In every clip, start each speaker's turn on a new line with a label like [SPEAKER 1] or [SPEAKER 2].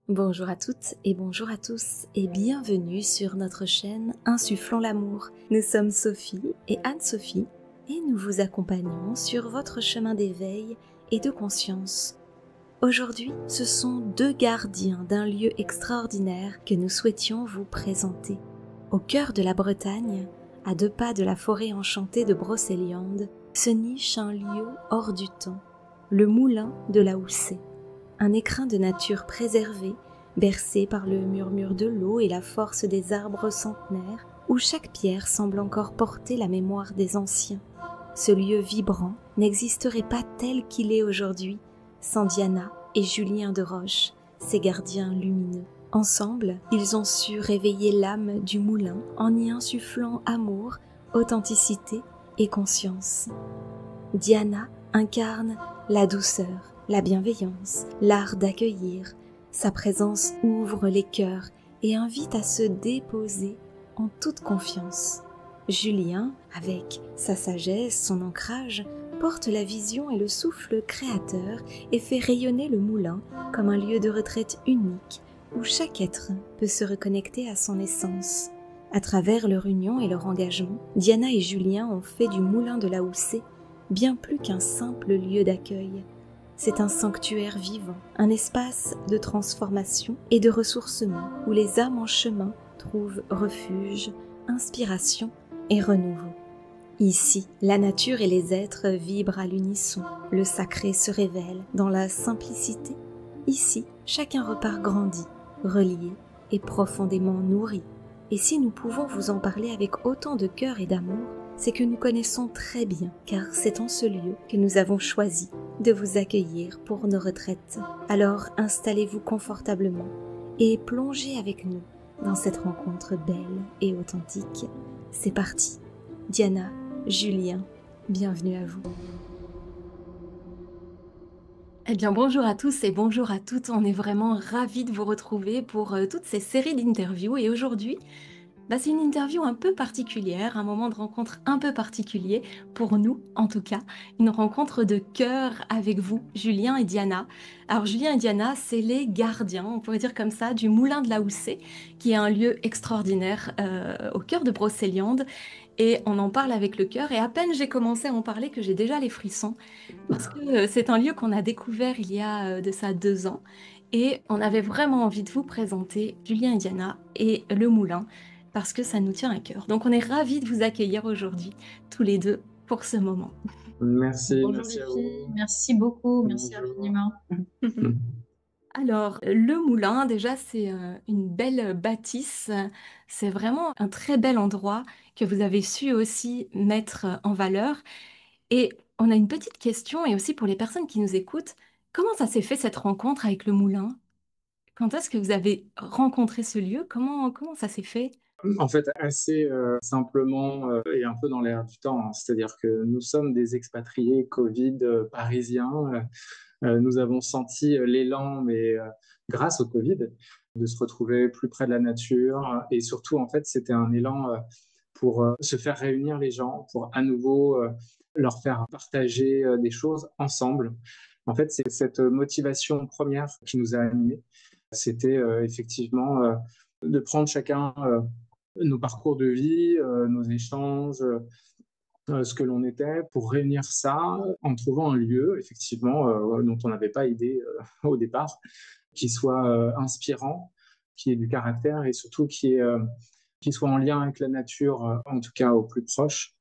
[SPEAKER 1] Bonjour à toutes et bonjour à tous et bienvenue sur notre chaîne Insufflons l'amour. Nous sommes Sophie et Anne-Sophie et nous vous accompagnons sur votre chemin d'éveil et de conscience. Aujourd'hui, ce sont deux gardiens d'un lieu extraordinaire que nous souhaitions vous présenter. Au cœur de la Bretagne, à 2 pas de la forêt enchantée de Brocéliande, se niche un lieu hors du temps, le moulin de la Houssée. Un écrin de nature préservé, bercé par le murmure de l'eau et la force des arbres centenaires, où chaque pierre semble encore porter la mémoire des anciens. Ce lieu vibrant n'existerait pas tel qu'il est aujourd'hui, sans Diana et Julien de Roche, ses gardiens lumineux. Ensemble, ils ont su réveiller l'âme du moulin en y insufflant amour, authenticité et conscience. Diana incarne la douceur, la bienveillance, l'art d'accueillir. Sa présence ouvre les cœurs et invite à se déposer en toute confiance. Julien, avec sa sagesse, son ancrage, porte la vision et le souffle créateur et fait rayonner le moulin comme un lieu de retraite unique où chaque être peut se reconnecter à son essence. À travers leur union et leur engagement, Diana et Julien ont fait du moulin de la Houssée bien plus qu'un simple lieu d'accueil. C'est un sanctuaire vivant, un espace de transformation et de ressourcement où les âmes en chemin trouvent refuge, inspiration et renouveau. Ici, la nature et les êtres vibrent à l'unisson, le sacré se révèle dans la simplicité. Ici, chacun repart grandi, relié et profondément nourri. Et si nous pouvons vous en parler avec autant de cœur et d'amour, c'est que nous connaissons très bien, car c'est en ce lieu que nous avons choisi de vous accueillir pour nos retraites. Alors installez-vous confortablement et plongez avec nous dans cette rencontre belle et authentique. C'est parti. Diana, Julien, bienvenue à vous.
[SPEAKER 2] Eh bien, bonjour à tous et bonjour à toutes. On est vraiment ravis de vous retrouver pour toutes ces séries d'interviews. Et aujourd'hui, c'est une interview un peu particulière, un moment de rencontre un peu particulier, pour nous en tout cas. Une rencontre de cœur avec vous, Julien et Diana. Alors, Julien et Diana, c'est les gardiens, on pourrait dire comme ça, du Moulin de la Houssée, qui est un lieu extraordinaire au cœur de Brocéliande. Et on en parle avec le cœur. Et à peine j'ai commencé à en parler que j'ai déjà les frissons. Parce que c'est un lieu qu'on a découvert il y a de ça 2 ans et on avait vraiment envie de vous présenter Julien et Diana et le Moulin parce que ça nous tient à cœur. Donc on est ravis de vous accueillir aujourd'hui, tous les deux, pour ce moment.
[SPEAKER 3] Merci,
[SPEAKER 4] Bonjour
[SPEAKER 3] merci
[SPEAKER 4] les
[SPEAKER 3] à
[SPEAKER 4] filles,
[SPEAKER 3] vous.
[SPEAKER 4] merci beaucoup, merci
[SPEAKER 3] Bonjour.
[SPEAKER 4] infiniment.
[SPEAKER 2] Alors, le Moulin, déjà, c'est une belle bâtisse. C'est vraiment un très bel endroit que vous avez su aussi mettre en valeur. Et on a une petite question, et aussi pour les personnes qui nous écoutent, comment ça s'est fait cette rencontre avec le Moulin? Quand est-ce que vous avez rencontré ce lieu? Comment ça s'est fait?
[SPEAKER 3] En fait, assez simplement et un peu dans l'air du temps, hein. C'est-à-dire que nous sommes des expatriés Covid parisiens. Nous avons senti l'élan, mais grâce au Covid, de se retrouver plus près de la nature. Et surtout, en fait, c'était un élan pour se faire réunir les gens, pour à nouveau leur faire partager des choses ensemble. En fait, c'est cette motivation première qui nous a animés. C'était effectivement de prendre chacun nos parcours de vie, nos échanges, ce que l'on était, pour réunir ça en trouvant un lieu, effectivement, dont on n'avait pas idée au départ, qui soit inspirant, qui ait du caractère et surtout qui soit en lien avec la nature, en tout cas au plus proche.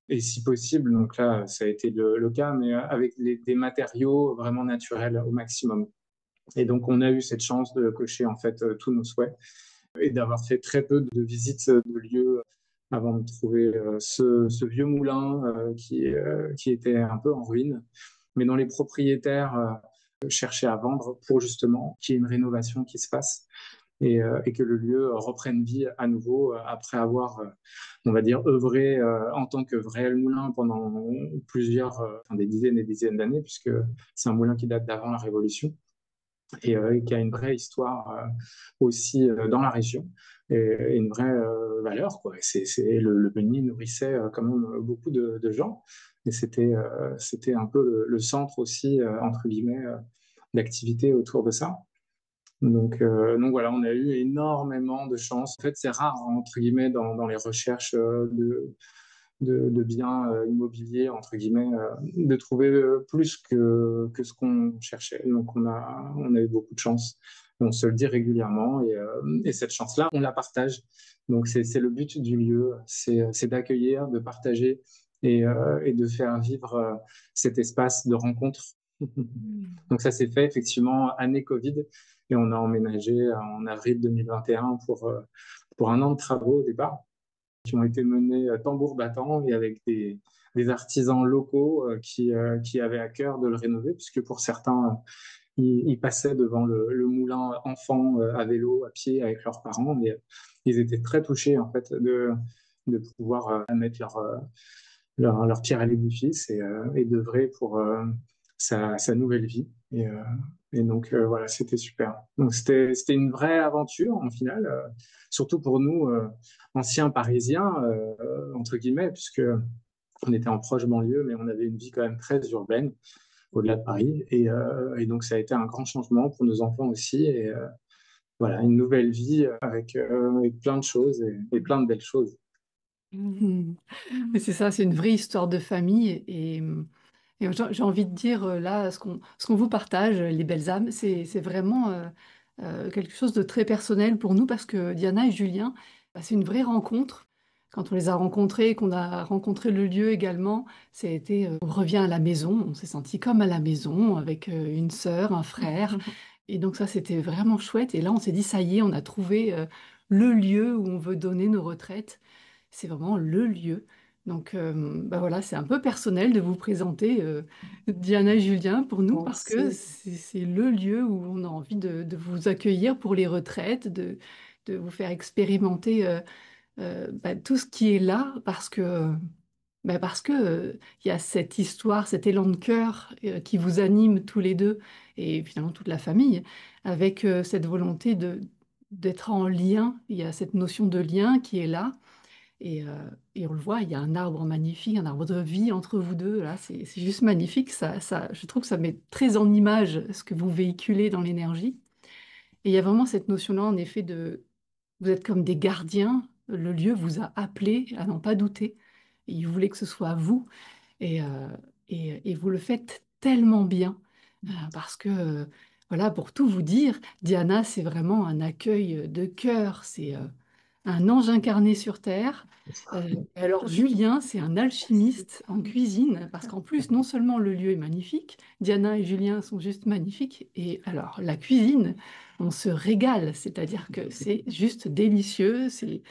[SPEAKER 3] Et si possible, donc là, ça a été le cas, mais avec des matériaux vraiment naturels au maximum. Et donc, on a eu cette chance de cocher en fait tous nos souhaits et d'avoir fait très peu de visites de lieux avant de trouver ce vieux moulin qui était un peu en ruine. Mais dont les propriétaires cherchaient à vendre pour justement qu'il y ait une rénovation qui se fasse et que le lieu reprenne vie à nouveau après avoir, on va dire, œuvré en tant que vrai moulin pendant plusieurs, des dizaines et dizaines d'années, puisque c'est un moulin qui date d'avant la Révolution et qui a une vraie histoire aussi dans la région et une vraie valeur, quoi. Le Meunier nourrissait quand même beaucoup de gens et c'était un peu le centre aussi, entre guillemets, d'activité autour de ça. Donc voilà, on a eu énormément de chance. En fait, c'est rare, entre guillemets, dans les recherches de biens immobiliers, entre guillemets, de trouver plus que ce qu'on cherchait. Donc on a eu beaucoup de chance. On se le dit régulièrement et cette chance-là, on la partage. Donc c'est le but du lieu, c'est d'accueillir, de partager et de faire vivre cet espace de rencontre. Donc ça s'est fait effectivement année Covid et on a emménagé en avril 2021 pour un an de travaux au départ qui ont été menés tambour battant et avec des artisans locaux qui avaient à cœur de le rénover, puisque pour certains, ils passaient devant le moulin enfant à vélo, à pied avec leurs parents, et ils étaient très touchés en fait de pouvoir mettre leur pierre à l'édifice et d'œuvrer pour sa nouvelle vie. Et donc voilà, c'était super. Donc c'était une vraie aventure en finale, surtout pour nous anciens Parisiens entre guillemets, puisque on était en proche banlieue, mais on avait une vie quand même très urbaine au-delà de Paris. Et donc ça a été un grand changement pour nos enfants aussi. Et voilà, une nouvelle vie avec plein de choses et plein de belles choses.
[SPEAKER 4] Mhm. Mais c'est ça, c'est une vraie histoire de famille. Et j'ai envie de dire, là, ce qu'on vous partage, les belles âmes, c'est vraiment quelque chose de très personnel pour nous parce que Diana et Julien, bah, c'est une vraie rencontre. Quand on les a rencontrés, qu'on a rencontré le lieu également, on revient à la maison, on s'est senti comme à la maison avec une sœur, un frère. Et donc ça, c'était vraiment chouette. Et là, on s'est dit, ça y est, on a trouvé le lieu où on veut donner nos retraites. C'est vraiment le lieu. Donc, bah voilà, c'est un peu personnel de vous présenter Diana et Julien pour nous parce que
[SPEAKER 1] Merci.
[SPEAKER 4] c'est le lieu où on a envie de vous accueillir pour les retraites, de vous faire expérimenter bah, tout ce qui est là parce que il y a cette histoire, cet élan de cœur qui vous anime tous les deux et finalement toute la famille avec cette volonté d'être en lien. Il y a cette notion de lien qui est là. Et on le voit, il y a un arbre magnifique, un arbre de vie entre vous deux. Là, c'est juste magnifique. Je trouve que ça met très en image ce que vous véhiculez dans l'énergie. Et il y a vraiment cette notion-là, en effet, vous êtes comme des gardiens. Le lieu vous a appelé à n'en pas douter. Et il voulait que ce soit vous. Et, et vous le faites tellement bien. Parce que, voilà, pour tout vous dire, Diana, c'est vraiment un accueil de cœur. C'est un ange incarné sur Terre. Alors Julien, c'est un alchimiste en cuisine, parce qu'en plus, non seulement le lieu est magnifique, Diana et Julien sont juste magnifiques, et alors la cuisine, on se régale, c'est-à-dire que c'est juste délicieux, c'est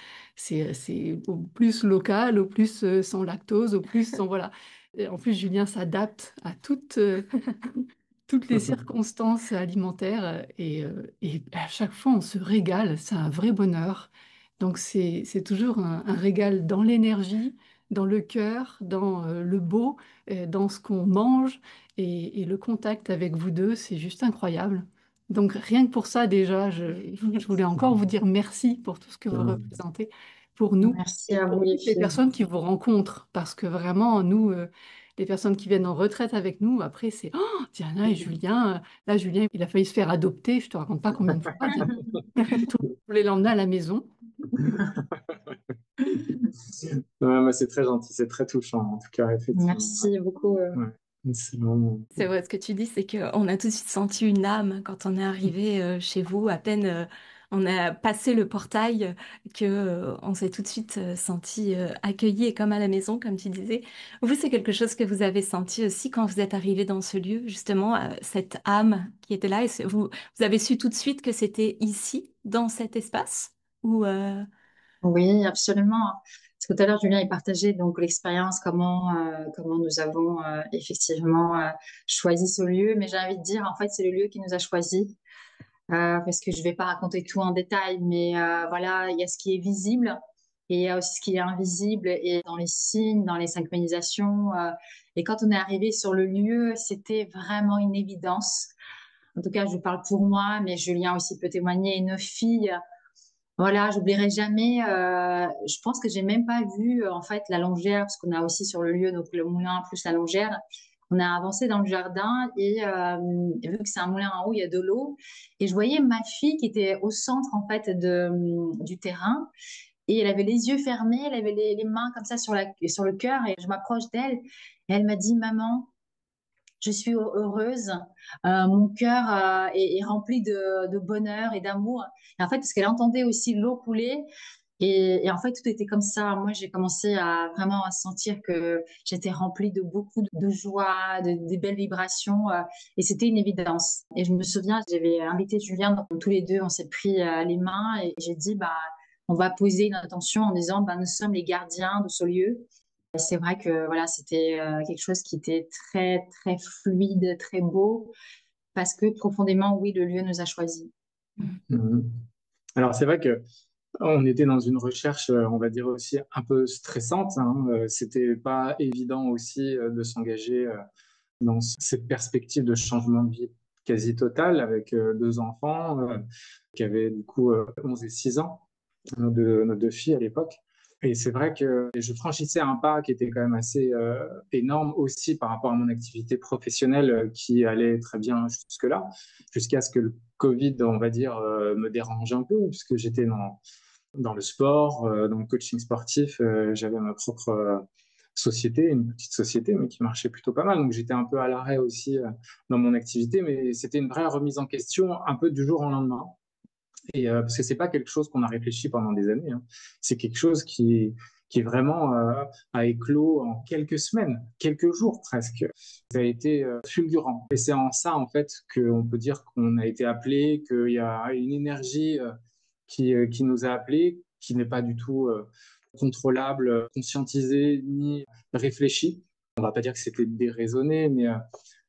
[SPEAKER 4] au plus local, au plus sans lactose, au plus sans... Voilà. Et en plus, Julien s'adapte à toutes les circonstances alimentaires et à chaque fois on se régale, c'est un vrai bonheur. Donc c'est toujours un régal dans l'énergie, dans le cœur, dans le beau, dans ce qu'on mange et le contact avec vous deux, c'est juste incroyable. Donc rien que pour ça déjà, je voulais encore vous dire merci pour tout ce que vous représentez pour nous
[SPEAKER 5] Merci
[SPEAKER 4] et
[SPEAKER 5] à vous
[SPEAKER 4] pour
[SPEAKER 5] les
[SPEAKER 4] toutes les
[SPEAKER 5] filles.
[SPEAKER 4] personnes qui vous rencontrent parce que vraiment nous les personnes qui viennent en retraite avec nous, après, c'est oh, Diana et Julien. Là, Julien, il a failli se faire adopter. Je te raconte pas combien de fois. Tout le monde voulait l'emmener à la maison.
[SPEAKER 3] Ouais, mais c'est très gentil, c'est très touchant en tout cas, effectivement.
[SPEAKER 5] Merci beaucoup.
[SPEAKER 3] Ouais, c'est vraiment.
[SPEAKER 2] C'est vrai, ce que tu dis, c'est qu'on a tout de suite senti une âme quand on est arrivé chez vous. À peine on a passé le portail que on s'est tout de suite senti accueilli et comme à la maison, comme tu disais. Vous, c'est quelque chose que vous avez senti aussi quand vous êtes arrivé dans ce lieu, justement, cette âme qui était là. Et vous avez su tout de suite que c'était ici, dans cet espace, ou
[SPEAKER 5] Oui, absolument. Parce que tout à l'heure, Julien, il partageait donc l'expérience, comment nous avons effectivement choisi ce lieu. Mais j'ai envie de dire, en fait, c'est le lieu qui nous a choisis. Parce que je ne vais pas raconter tout en détail, mais voilà, il y a ce qui est visible et il y a aussi ce qui est invisible et dans les signes, dans les synchronisations. Et quand on est arrivé sur le lieu, c'était vraiment une évidence. En tout cas, je parle pour moi, mais Julien aussi peut témoigner. Et nos filles, voilà, j'oublierai jamais. Je pense que j'ai même pas vu en fait la longère, parce qu'on a aussi sur le lieu donc le moulin plus la longère. On a avancé dans le jardin et vu que c'est un moulin en haut, il y a de l'eau. Et je voyais ma fille qui était au centre en fait du terrain. Et elle avait les yeux fermés, elle avait les mains comme ça sur le cœur. Et je m'approche d'elle et elle m'a dit, Maman, je suis heureuse. Mon cœur est rempli de bonheur et d'amour. Et en fait, parce qu'elle entendait aussi l'eau couler. Et en fait, tout était comme ça. Moi, j'ai commencé à vraiment à sentir que j'étais remplie de beaucoup de joie, de belles vibrations. Et c'était une évidence. Et je me souviens, j'avais invité Julien, donc tous les deux, on s'est pris les mains et j'ai dit, bah, on va poser une intention en disant, bah, nous sommes les gardiens de ce lieu. Et c'est vrai que voilà, c'était quelque chose qui était très, très fluide, très beau, parce que profondément, oui, le lieu nous a choisis.
[SPEAKER 3] Mhm. Alors, c'est vrai que on était dans une recherche, on va dire aussi un peu stressante, hein. C'était pas évident aussi de s'engager dans cette perspective de changement de vie quasi total avec deux enfants qui avaient du coup 11 et 6 ans, nos deux filles à l'époque. Et c'est vrai que je franchissais un pas qui était quand même assez énorme aussi par rapport à mon activité professionnelle qui allait très bien jusque-là, jusqu'à ce que le Covid, on va dire, me dérange un peu, puisque j'étais dans le sport, dans le coaching sportif. J'avais ma propre société, une petite société, mais qui marchait plutôt pas mal. Donc j'étais un peu à l'arrêt aussi dans mon activité, mais c'était une vraie remise en question un peu du jour au lendemain. Et parce que c'est pas quelque chose qu'on a réfléchi pendant des années, hein. C'est quelque chose qui vraiment a éclos en quelques semaines, quelques jours presque. Ça a été fulgurant. Et c'est en ça en fait qu'on peut dire qu'on a été appelé, qu'il y a une énergie qui nous a appelés, qui n'est pas du tout contrôlable, conscientisée ni réfléchie. On va pas dire que c'était déraisonné, mais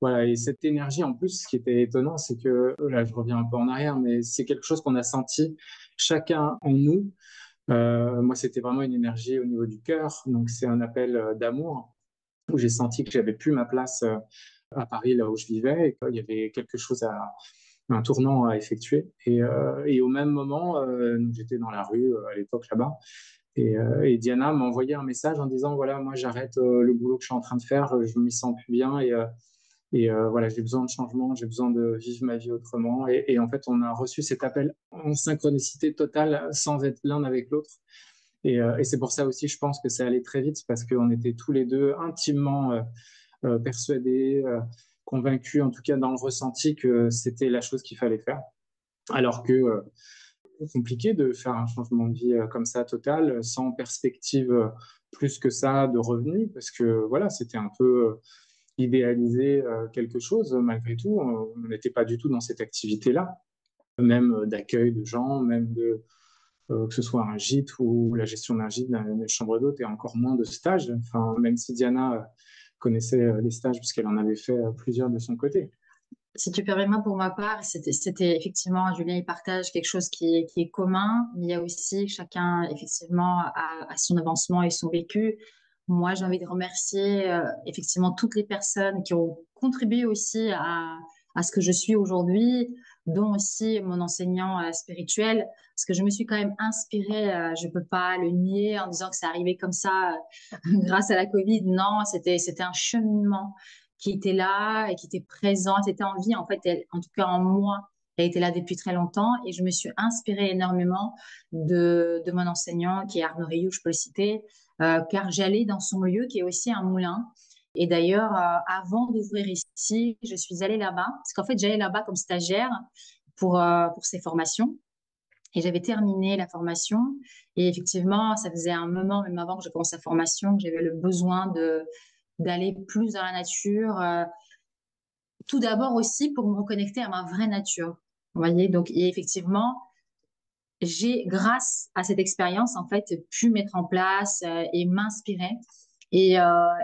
[SPEAKER 3] voilà. Et cette énergie, en plus, ce qui était étonnant, c'est que là, je reviens un peu en arrière, mais c'est quelque chose qu'on a senti chacun en nous. Moi, c'était vraiment une énergie au niveau du cœur, donc c'est un appel d'amour où j'ai senti que j'avais plus ma place à Paris, là où je vivais, et qu'il y avait quelque chose un tournant à effectuer. Et au même moment, j'étais dans la rue à l'époque là-bas, et Diana m'a envoyé un message en disant, voilà, moi j'arrête le boulot que je suis en train de faire, je m'y sens plus bien, voilà, j'ai besoin de changement, j'ai besoin de vivre ma vie autrement. Et en fait, on a reçu cet appel en synchronicité totale, sans être l'un avec l'autre. Et c'est pour ça aussi, je pense que ça allait très vite, parce qu'on était tous les deux intimement persuadés, convaincus, en tout cas dans le ressenti, que c'était la chose qu'il fallait faire. Alors que compliqué de faire un changement de vie comme ça total, sans perspective plus que ça de revenus, parce que voilà, c'était un peu idéaliser quelque chose. Malgré tout, on n'était pas du tout dans cette activité-là, même d'accueil de gens, même de que ce soit un gîte ou la gestion d'un gîte, d'une chambre d'hôte, et encore moins de stages. Enfin, même si Diana connaissait les stages, puisqu'elle en avait fait plusieurs de son côté.
[SPEAKER 5] Si tu permets, moi, pour ma part, c'était effectivement, Julien, il partage quelque chose qui est commun, mais il y a aussi chacun, effectivement, a son avancement et son vécu. Moi, j'ai envie de remercier, effectivement, toutes les personnes qui ont contribué aussi à ce que je suis aujourd'hui, dont aussi mon enseignant spirituel, parce que je me suis quand même inspirée, je peux pas le nier en disant que c'est arrivé comme ça, grâce à la Covid. Non, c'était un cheminement qui était là et qui était présente, était en vie. En fait, en tout cas en moi, elle était là depuis très longtemps et je me suis inspirée énormément de mon enseignant qui est Arnaud Rioux, je peux le citer, car j'allais dans son lieu qui est aussi un moulin. Et d'ailleurs, avant d'ouvrir ici, je suis allée là-bas parce qu'en fait, j'allais là-bas comme stagiaire pour ces formations. Et j'avais terminé la formation. Et effectivement, ça faisait un moment, même avant que je commence la formation, que j'avais le besoin d'aller plus dans la nature. Tout d'abord aussi pour me reconnecter à ma vraie nature. Vous voyez, donc, et effectivement, j'ai, grâce à cette expérience, en fait, pu mettre en place et m'inspirer. Et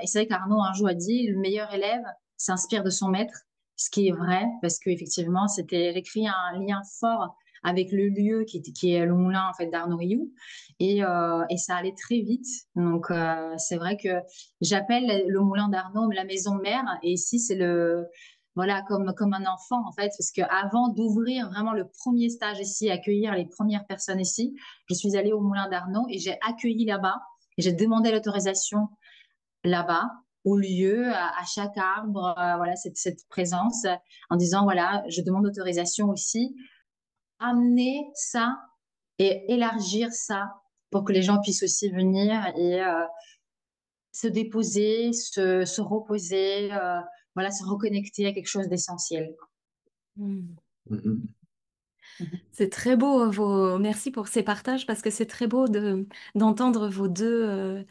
[SPEAKER 5] c'est vrai qu'Arnaud un jour a dit, le meilleur élève s'inspire de son maître, ce qui est vrai, parce qu'effectivement, j'ai créé un lien fort avec le lieu qui est le moulin en fait d'Arnaud Rioux, et ça allait très vite. Donc c'est vrai que j'appelle le moulin d'Arnaud la maison mère, et ici c'est le voilà comme un enfant en fait, parce que avant d'ouvrir vraiment le premier stage ici, accueillir les premières personnes ici, je suis allée au moulin d'Arnaud et j'ai accueilli là-bas et j'ai demandé l'autorisation là-bas. au lieu, à chaque arbre, voilà, cette présence, en disant, voilà, je demande autorisation aussi, amener ça et élargir ça pour que les gens puissent aussi venir et se déposer, se reposer, voilà, se reconnecter à quelque chose d'essentiel.
[SPEAKER 2] Mm.
[SPEAKER 3] Mhm.
[SPEAKER 2] C'est très beau, merci pour ces partages parce que c'est très beau d'entendre vos deux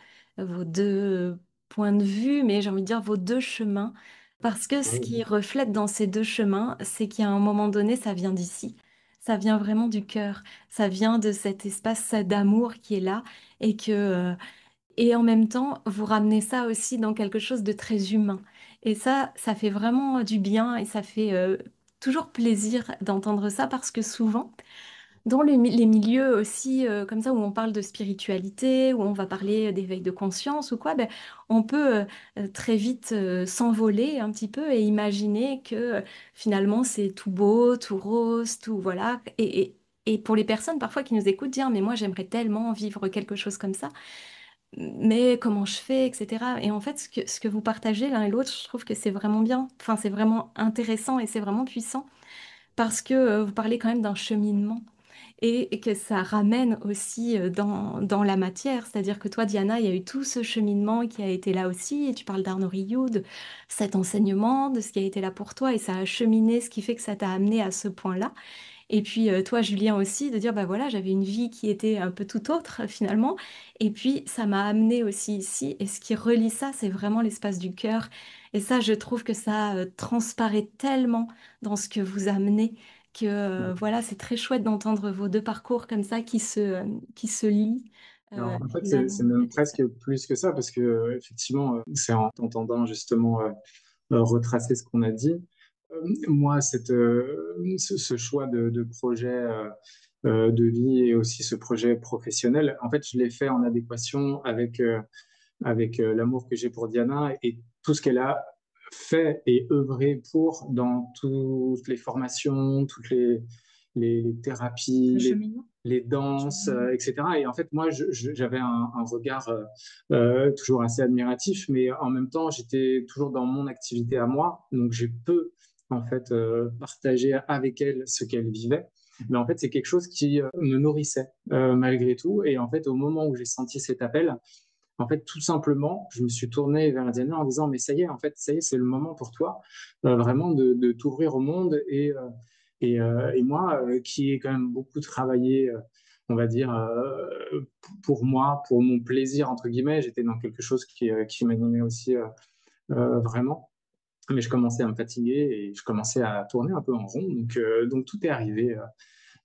[SPEAKER 2] points de vue, mais j'ai envie de dire vos deux chemins. Parce que ce qui
[SPEAKER 3] Oui.
[SPEAKER 2] reflète dans ces deux chemins, c'est qu'à un moment donné, ça vient d'ici. Ça vient vraiment du cœur. Ça vient de cet espace d'amour qui est là et et en même temps, vous ramenez ça aussi dans quelque chose de très humain. Et ça fait vraiment du bien et ça fait toujours plaisir d'entendre ça parce que souvent, dans les milieux aussi comme ça où on parle de spiritualité, où on va parler d'éveil de conscience ou quoi, ben, on peut très vite s'envoler un petit peu et imaginer que finalement c'est tout beau, tout rose, tout voilà. Et pour les personnes parfois qui nous écoutent dire mais moi j'aimerais tellement vivre quelque chose comme ça, mais comment je fais, etc. Et en fait ce que vous partagez l'un et l'autre, je trouve que c'est vraiment bien, enfin c'est vraiment intéressant et c'est vraiment puissant parce que vous parlez quand même d'un cheminement et que ça ramène aussi dans la matière. C'est-à-dire que toi, Diana, il y a eu tout ce cheminement qui a été là aussi, et tu parles d'Arnaud Rioux, de cet enseignement, de ce qui a été là pour toi, et ça a cheminé, ce qui fait que ça t'a amené à ce point-là. Et puis toi, Julien aussi, de dire, bah voilà, j'avais une vie qui était un peu tout autre finalement. Et puis ça m'a amené aussi ici. Et ce qui relie ça, c'est vraiment l'espace du cœur. Et ça, je trouve que ça transparaît tellement dans ce que vous amenez que voilà, c'est très chouette d'entendre vos deux parcours comme ça qui se lient
[SPEAKER 3] Alors, en fait,
[SPEAKER 2] finalement
[SPEAKER 3] c'est
[SPEAKER 2] dans
[SPEAKER 3] même
[SPEAKER 2] cet espace.
[SPEAKER 3] presque plus que ça, parce que effectivement, c'est en t'entendant justement retracer ce qu'on a dit. Moi, ce choix de projet de vie et aussi ce projet professionnel, en fait, je l'ai fait en adéquation avec l'amour que j'ai pour Diana et tout ce qu'elle a fait et œuvré pour dans toutes les formations, toutes les
[SPEAKER 5] Le
[SPEAKER 3] thérapies,
[SPEAKER 5] cheminement.
[SPEAKER 3] les danses, etc. Et en fait, moi, j'avais un regard toujours assez admiratif, mais en même temps, j'étais toujours dans mon activité à moi, donc j'ai peu en fait partagé avec elle ce qu'elle vivait. Mais en fait, c'est quelque chose qui me nourrissait malgré tout. Et en fait, au moment où j'ai senti cet appel, en fait, tout simplement, je me suis tourné vers Diana en disant, mais ça y est, en fait, ça y est, c'est le moment pour toi, vraiment de t'ouvrir au monde. Et moi, qui ai quand même beaucoup travaillé, on va dire, pour moi, pour mon plaisir, entre guillemets, j'étais dans quelque chose qui m'animait aussi vraiment. Mais je commençais à me fatiguer et je commençais à tourner un peu en rond. Donc tout est arrivé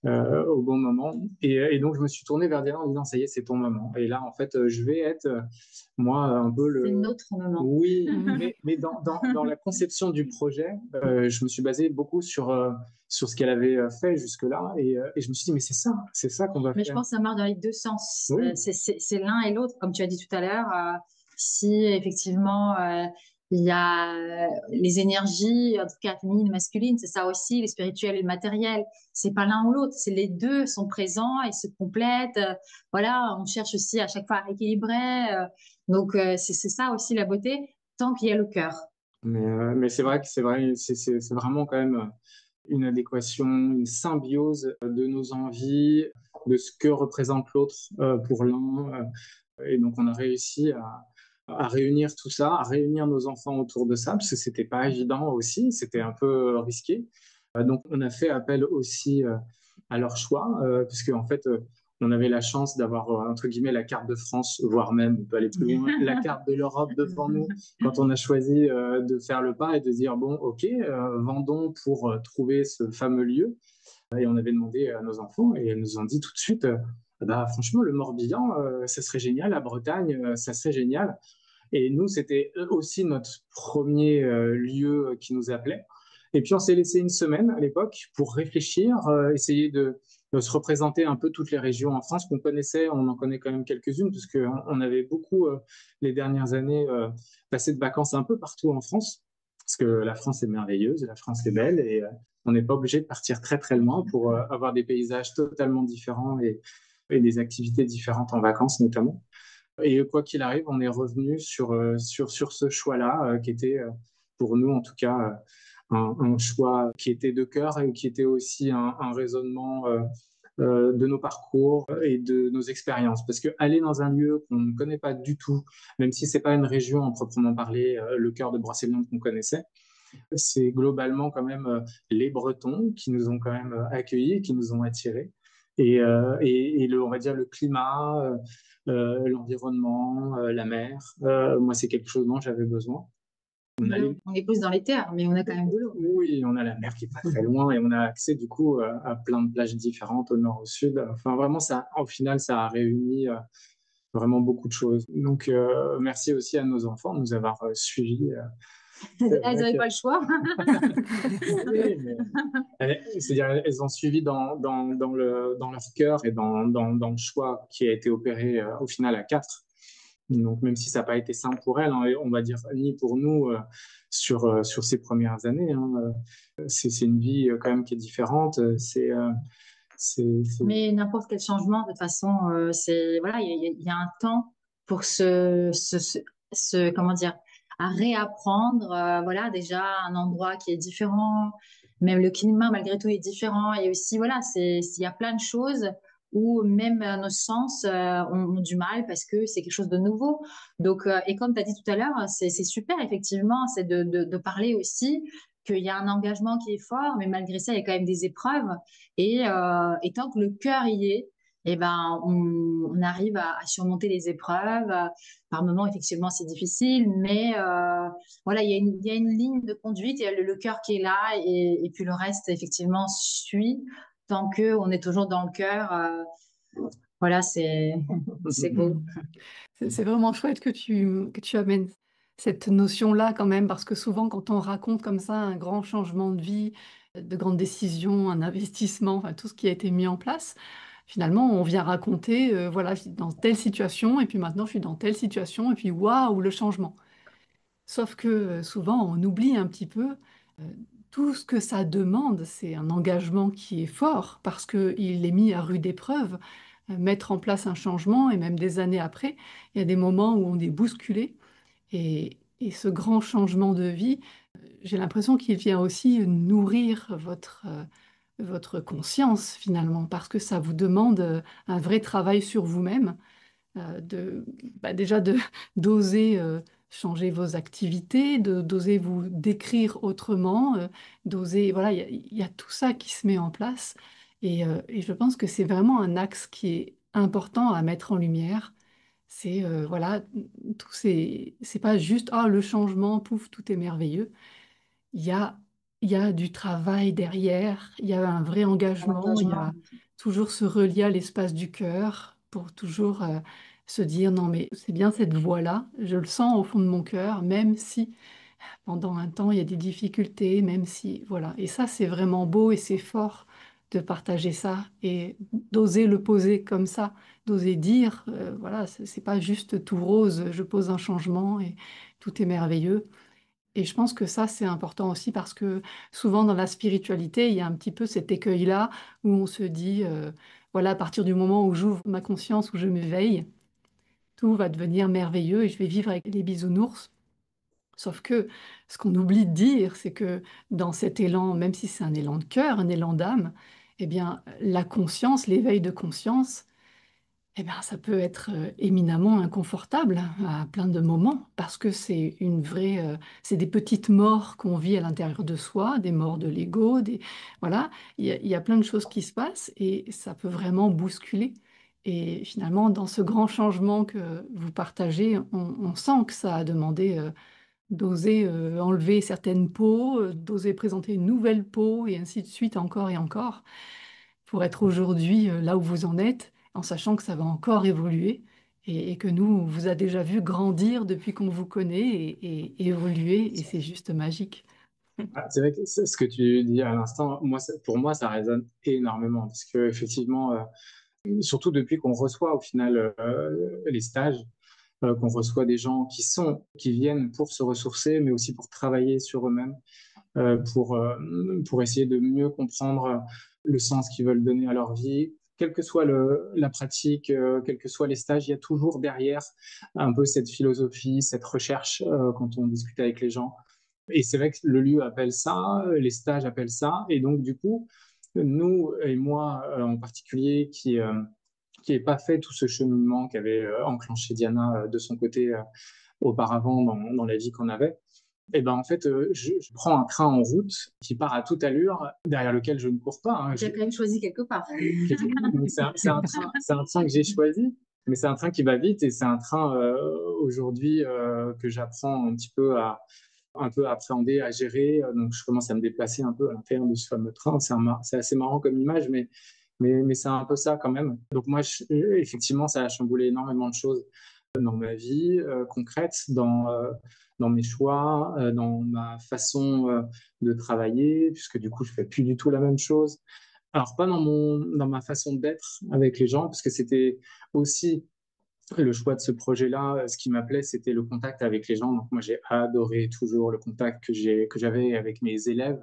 [SPEAKER 3] au bon moment. Et donc, je me suis tourné vers Diana en disant, ça y est, c'est ton moment. Et là, en fait, je vais être, moi, un peu
[SPEAKER 5] C'est
[SPEAKER 3] le...
[SPEAKER 5] notre moment.
[SPEAKER 3] Oui,
[SPEAKER 2] Mhm.
[SPEAKER 3] mais dans la conception du projet, je me suis basé beaucoup sur ce qu'elle avait fait jusque-là. Et je me suis dit, mais c'est ça qu'on va
[SPEAKER 5] Mais je
[SPEAKER 3] faire.
[SPEAKER 5] pense que ça marche dans les deux sens.
[SPEAKER 3] Oui,
[SPEAKER 5] C'est l'un et l'autre, comme tu as dit tout à l'heure. Si effectivement il y a les énergies, en tout cas féminines, masculines, c'est ça aussi, les spirituels et le matériel. C'est pas l'un ou l'autre, c'est les deux sont présents et se complètent. Voilà, on cherche aussi à chaque fois à rééquilibrer. Donc c'est ça aussi la beauté, tant qu'il y a le cœur.
[SPEAKER 3] mais c'est vrai que c'est vraiment quand même une adéquation, une symbiose de nos envies, de ce que représente l'autre pour l'un. Et donc, on a réussi à réunir tout ça, à réunir nos enfants autour de ça, parce que c'était pas évident aussi, c'était un peu risqué. Donc, on a fait appel aussi à leur choix, puisque en fait, on avait la chance d'avoir, entre guillemets, la carte de France, voire même, on peut aller plus loin, la carte de l'Europe devant nous, quand on a choisi de faire le pas et de dire, bon, ok, vendons pour trouver ce fameux lieu. Et on avait demandé à nos enfants, et elles nous ont dit tout de suite, bah, franchement, le Morbihan, ça serait génial, la Bretagne, ça serait génial. Et nous, c'était aussi notre premier lieu qui nous appelait. Et puis, on s'est laissé une semaine à l'époque pour réfléchir, essayer de se représenter un peu toutes les régions en France qu'on connaissait. On en connaît quand même quelques-unes, parce qu'on avait beaucoup, les dernières années, passé de vacances un peu partout en France, parce que la France est merveilleuse, la France est belle, et on n'est pas obligé de partir très, très loin pour avoir des paysages totalement différents et des activités différentes en vacances notamment. Et quoi qu'il arrive, on est revenu sur ce choix-là, qui était, pour nous en tout cas, un choix qui était de cœur et qui était aussi un raisonnement de nos parcours et de nos expériences. Parce que aller dans un lieu qu'on ne connaît pas du tout, même si c'est pas une région en proprement parler, le cœur de Brocéliande qu'on connaissait, c'est globalement quand même les Bretons qui nous ont quand même accueillis, qui nous ont attirés. On va dire le climat, l'environnement, la mer, moi c'est quelque chose dont j'avais besoin. On a
[SPEAKER 5] On est plus dans les terres, mais on a quand même de l'eau.
[SPEAKER 3] Oui, on a la mer qui est pas très loin et on a accès du coup à plein de plages différentes au nord, au sud. Enfin vraiment, ça, au final, ça a réuni vraiment beaucoup de choses. Donc merci aussi à nos enfants de nous avoir suivis. C'est
[SPEAKER 5] Elles
[SPEAKER 3] vrai
[SPEAKER 5] n'avaient
[SPEAKER 3] que
[SPEAKER 5] pas le choix.
[SPEAKER 3] oui, mais c'est-à-dire elles ont suivi dans leur cœur et dans le choix qui a été opéré au final à quatre. Donc même si ça n'a pas été simple pour elles, hein, on va dire ni pour nous sur ces premières années, hein, c'est une vie quand même qui est différente.
[SPEAKER 5] Mais n'importe quel changement, de toute façon, c'est voilà, il y a un temps pour comment dire, à réapprendre. Voilà, déjà un endroit qui est différent, même le climat malgré tout est différent. Et aussi, voilà, il y a plein de choses où même nos sens ont du mal parce que c'est quelque chose de nouveau. Donc, et comme tu as dit tout à l'heure, c'est super effectivement, c'est de parler aussi qu'il y a un engagement qui est fort, mais malgré ça, il y a quand même des épreuves. Et tant que le cœur y est, eh ben, on arrive à surmonter les épreuves. Par moments, effectivement, c'est difficile, mais voilà, il y a une ligne de conduite, il y a le cœur qui est là, et puis le reste, effectivement, suit tant que on est toujours dans le cœur. Voilà, c'est beau.
[SPEAKER 4] C'est vraiment chouette que tu amènes cette notion-là quand même, parce que souvent quand on raconte comme ça un grand changement de vie, de grandes décisions, un investissement, enfin tout ce qui a été mis en place, finalement on vient raconter, voilà, je suis dans telle situation et puis maintenant je suis dans telle situation et puis waouh, le changement. Sauf que souvent on oublie un petit peu euh, tout ce que ça demande, c'est un engagement qui est fort parce qu'il est mis à rude épreuve. Mettre en place un changement et même des années après, il y a des moments où on est bousculé et ce grand changement de vie, j'ai l'impression qu'il vient aussi nourrir votre conscience finalement parce que ça vous demande un vrai travail sur vous-même déjà d'oser changer vos activités, d'oser vous décrire autrement, d'oser, voilà, il y a tout ça qui se met en place. Et je pense que c'est vraiment un axe qui est important à mettre en lumière. C'est, voilà, c'est pas juste, ah, le changement, pouf, tout est merveilleux. Il y a, il y a du travail derrière, il y a un vrai
[SPEAKER 5] Un
[SPEAKER 4] engagement, il y
[SPEAKER 5] engagement.
[SPEAKER 4] a toujours se relier à l'espace du cœur pour toujours se dire non mais c'est bien cette voie-là, je le sens au fond de mon cœur, même si pendant un temps il y a des difficultés, même si voilà. Et ça c'est vraiment beau et c'est fort de partager ça et d'oser le poser comme ça, d'oser dire voilà c'est pas juste tout rose, je pose un changement et tout est merveilleux. Et je pense que ça, c'est important aussi parce que souvent dans la spiritualité, il y a un petit peu cet écueil-là où on se dit, voilà, à partir du moment où j'ouvre ma conscience, où je m'éveille, tout va devenir merveilleux et je vais vivre avec les bisounours. Sauf que ce qu'on oublie de dire, c'est que dans cet élan, même si c'est un élan de cœur, un élan d'âme, eh bien, la conscience, l'éveil de conscience, eh bien, ça peut être éminemment inconfortable à plein de moments parce que c'est une vraie, c'est des petites morts qu'on vit à l'intérieur de soi, des morts de l'ego, voilà, il y a plein de choses qui se passent et ça peut vraiment bousculer. Et finalement, dans ce grand changement que vous partagez, on sent que ça a demandé d'oser enlever certaines peaux, d'oser présenter une nouvelle peau et ainsi de suite, encore et encore pour être aujourd'hui là où vous en êtes, en sachant que ça va encore évoluer et que nous, on vous a déjà vu grandir depuis qu'on vous connaît et évoluer, et c'est juste magique.
[SPEAKER 3] Ah, c'est vrai que ce que tu dis à l'instant, pour moi, ça résonne énormément parce que effectivement, surtout depuis qu'on reçoit au final les stages, qu'on reçoit des gens qui viennent pour se ressourcer, mais aussi pour travailler sur eux-mêmes, pour essayer de mieux comprendre le sens qu'ils veulent donner à leur vie, quelle que soit la pratique, quels que soient les stages, il y a toujours derrière un peu cette philosophie, cette recherche quand on discute avec les gens. Et c'est vrai que le lieu appelle ça, les stages appellent ça. Et donc, du coup, nous et moi en particulier, qui n'ait pas fait tout ce cheminement qu'avait enclenché Diana de son côté auparavant dans la vie qu'on avait, et ben en fait, je prends un train en route qui part à toute allure, derrière lequel je ne cours pas. Hein.
[SPEAKER 5] Tu as quand même choisi quelque part.
[SPEAKER 3] Donc, c'est un train que j'ai choisi, mais c'est un train qui va vite et c'est un train aujourd'hui que j'apprends un peu à appréhender, à gérer. Donc, je commence à me déplacer un peu à l'intérieur de ce fameux train. C'est assez marrant comme image, mais c'est un peu ça quand même. Donc, moi, effectivement, ça a chamboulé énormément de choses dans ma vie concrète, dans mes choix, dans ma façon de travailler, puisque du coup, je fais plus du tout la même chose. Alors, pas dans ma façon d'être avec les gens, parce que c'était aussi le choix de ce projet-là. Ce qui m'appelait, c'était le contact avec les gens. Donc, moi, j'ai adoré toujours le contact que j'avais avec mes élèves.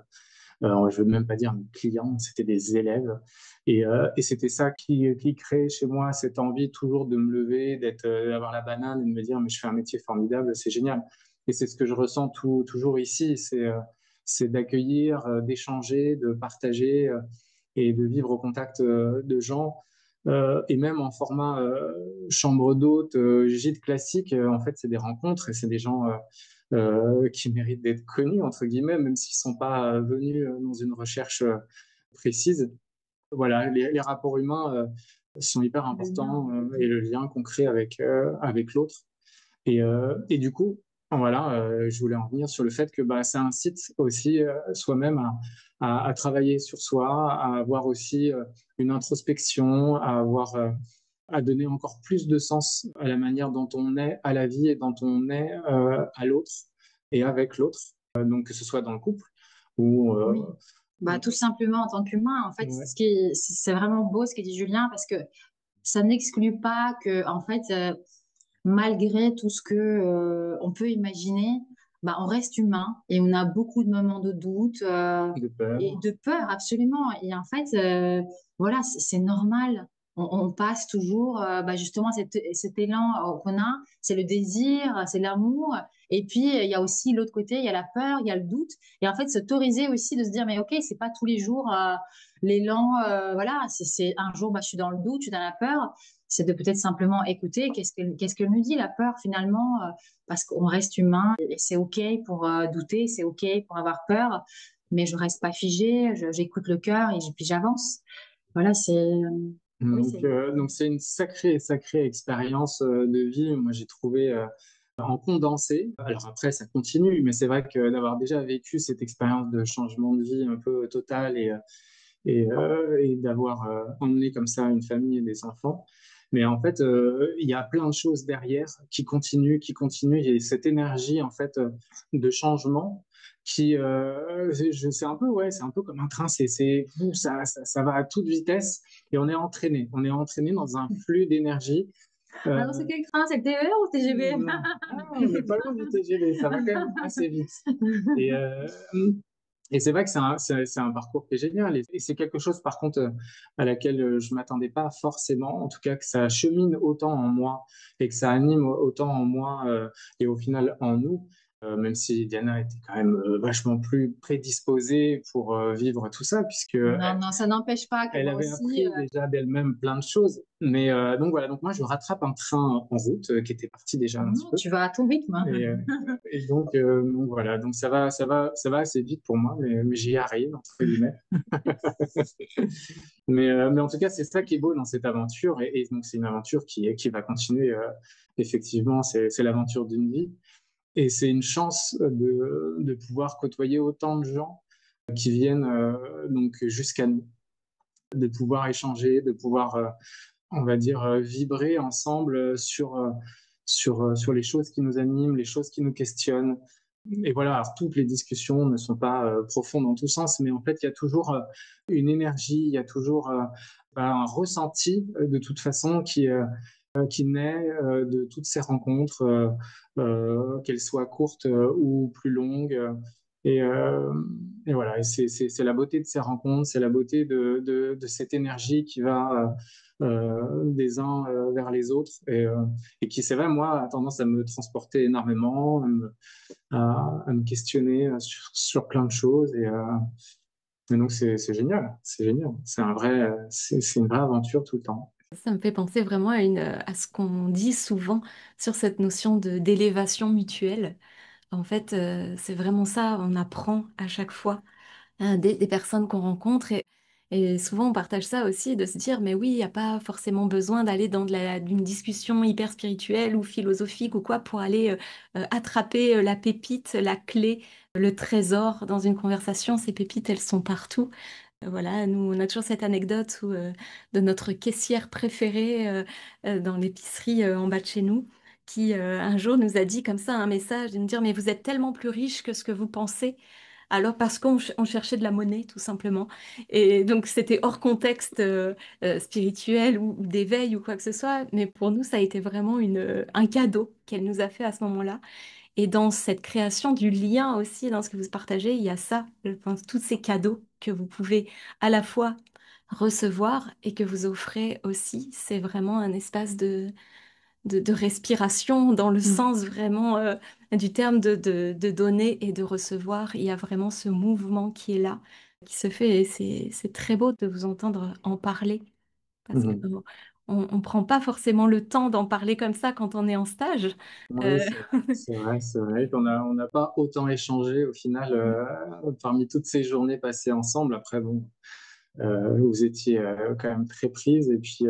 [SPEAKER 3] Je veux même pas dire mes clients, c'était des élèves. Et c'était ça qui crée chez moi cette envie toujours de me lever, d'avoir la banane et de me dire, mais je fais un métier formidable, c'est génial. Et c'est ce que je ressens toujours ici, c'est d'accueillir, d'échanger, de partager et de vivre au contact de gens. Et même en format chambre d'hôte, gîte classique, en fait, c'est des rencontres et c'est des gens qui méritent d'être connus, entre guillemets, même s'ils ne sont pas venus dans une recherche précise. Voilà, les rapports humains sont hyper importants et le lien qu'on crée avec l'autre. Et du coup, voilà, je voulais en venir sur le fait que bah, ça incite aussi soi-même à travailler sur soi, à avoir aussi une introspection, à donner encore plus de sens à la manière dont on est à la vie et dont on est à l'autre et avec l'autre. Donc que ce soit dans le couple ou
[SPEAKER 5] Oui. Bah, tout simplement en tant qu'humain, en fait,
[SPEAKER 3] ouais,
[SPEAKER 5] c'est vraiment beau ce que dit Julien parce que ça n'exclut pas que, en fait, malgré tout ce que on peut imaginer, bah, on reste humain et on a beaucoup de moments de doute
[SPEAKER 3] de peur.
[SPEAKER 5] et de peur, absolument. Et en fait, voilà, c'est normal. On passe toujours, bah, justement, cet élan qu'on a, c'est le désir, c'est l'amour. Et puis, il y a aussi l'autre côté, il y a la peur, il y a le doute. Et en fait, s'autoriser aussi de se dire, mais OK, c'est pas tous les jours l'élan, voilà, c'est un jour, bah, je suis dans le doute, je suis dans la peur. C'est de peut-être simplement écouter qu'est-ce qu'elle nous dit, la peur, finalement, parce qu'on reste humain et c'est OK pour douter, c'est OK pour avoir peur, mais je reste pas figée, j'écoute le cœur et puis j'avance. Voilà, oui,
[SPEAKER 3] Donc c'est une sacrée expérience de vie. Moi, j'ai trouvé en condensé. Alors après, ça continue, mais c'est vrai que d'avoir déjà vécu cette expérience de changement de vie un peu total et d'avoir emmené comme ça une famille et des enfants. Mais en fait, il y a plein de choses derrière qui continuent. Il y a cette énergie en fait de changement c'est un peu ouais, c'est un peu comme un train. Ça va à toute vitesse et on est entraîné dans un flux d'énergie.
[SPEAKER 5] alors, c'est quel train? C'est le TER ou le TGV?
[SPEAKER 3] On n'est pas loin du TGV, ça va quand même assez vite. Et, euh, et c'est vrai que c'est un parcours qui est génial. Et c'est quelque chose, par contre, à laquelle je ne m'attendais pas forcément. En tout cas, que ça chemine autant en moi et que ça anime autant en moi et au final en nous. Même si Diana était quand même vachement plus prédisposée pour vivre tout ça, puisque
[SPEAKER 5] Non, non, ça n'empêche pas que
[SPEAKER 3] elle
[SPEAKER 5] moi
[SPEAKER 3] avait
[SPEAKER 5] aussi,
[SPEAKER 3] appris déjà d'elle-même plein de choses. Mais donc voilà, donc moi je rattrape un train en route qui était parti déjà un petit peu.
[SPEAKER 5] tu vas à ton rythme.
[SPEAKER 3] Et donc voilà, donc ça va assez vite pour moi, mais j'y arrive entre guillemets. Mais en tout cas, c'est ça qui est beau dans cette aventure, et donc c'est une aventure qui va continuer. Effectivement, c'est l'aventure d'une vie, et c'est une chance de pouvoir côtoyer autant de gens qui viennent donc jusqu'à nous, de pouvoir échanger, de pouvoir on va dire, vibrer ensemble sur les choses qui nous animent, les choses qui nous questionnent. Et voilà, alors toutes les discussions ne sont pas profondes dans tous sens, mais en fait, il y a toujours une énergie, il y a toujours un ressenti de toute façon qui naît de toutes ces rencontres, qu'elles soient courtes ou plus longues. Et, euh, et voilà, et c'est la beauté de ces rencontres, c'est la beauté de cette énergie qui va des uns vers les autres et qui, c'est vrai, moi, a tendance à me transporter énormément, à me questionner sur plein de choses. Et donc, c'est génial, c'est génial. C'est une vraie aventure tout le temps.
[SPEAKER 2] Ça me fait penser vraiment à ce qu'on dit souvent sur cette notion d'élévation mutuelle. En fait, c'est vraiment ça, on apprend à chaque fois hein, des personnes qu'on rencontre et souvent on partage ça aussi, de se dire, mais oui, il n'y a pas forcément besoin d'aller dans d'une discussion hyper spirituelle ou philosophique ou quoi pour aller attraper la pépite, la clé, le trésor dans une conversation. Ces pépites, elles sont partout. Voilà, nous, on a toujours cette anecdote de notre caissière préférée dans l'épicerie en bas de chez nous, qui un jour nous a dit comme ça un message de nous dire, mais vous êtes tellement plus riche que ce que vous pensez. Alors parce qu'on cherchait de la monnaie, tout simplement. Et donc c'était hors contexte spirituel ou d'éveil ou quoi que ce soit, mais pour nous, ça a été vraiment un cadeau qu'elle nous a fait à ce moment-là. Et dans cette création du lien aussi, dans ce que vous partagez, il y a ça, je pense, tous ces cadeaux que vous pouvez à la fois recevoir et que vous offrez aussi. C'est vraiment un espace de respiration dans le
[SPEAKER 4] Mm.
[SPEAKER 2] sens vraiment du terme de donner et de recevoir. Il y a vraiment ce mouvement qui est là, qui se fait et c'est très beau de vous entendre en parler parce que
[SPEAKER 3] Mhm.
[SPEAKER 2] on prend pas forcément le temps d'en parler comme ça quand on est en stage.
[SPEAKER 3] Oui,
[SPEAKER 2] Euh,
[SPEAKER 3] c'est vrai, c'est vrai, c'est vrai on n'a pas autant échangé au final parmi toutes ces journées passées ensemble. Après, bon, vous étiez quand même très prises et puis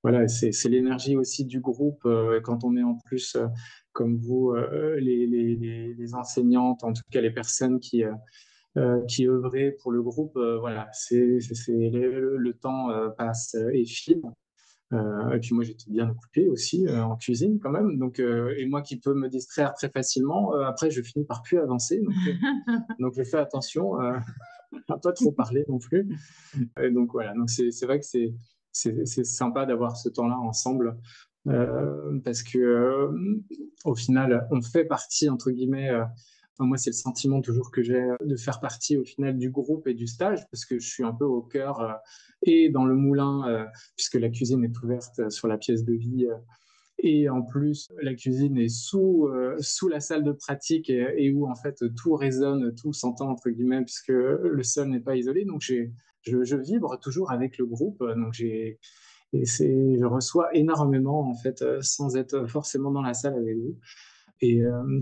[SPEAKER 3] voilà, c'est l'énergie aussi du groupe quand on est en plus comme vous, les enseignantes, en tout cas les personnes qui œuvraient pour le groupe. Voilà, le temps passe et file. Et puis moi, j'étais bien occupé aussi en cuisine quand même. Donc, et moi qui peux me distraire très facilement, après, je finis par plus avancer. Donc je fais attention à pas trop parler non plus. Et donc voilà, donc c'est vrai que c'est sympa d'avoir ce temps-là ensemble parce que au final, on fait partie entre guillemets. Enfin, moi, c'est le sentiment toujours que j'ai de faire partie au final du groupe et du stage parce que je suis un peu au cœur et dans le moulin puisque la cuisine est ouverte sur la pièce de vie. Et en plus, la cuisine est sous la salle de pratique et où en fait tout résonne, tout s'entend entre guillemets, puisque le sol n'est pas isolé. Donc je vibre toujours avec le groupe. Je reçois énormément en fait sans être forcément dans la salle avec vous. Et, euh,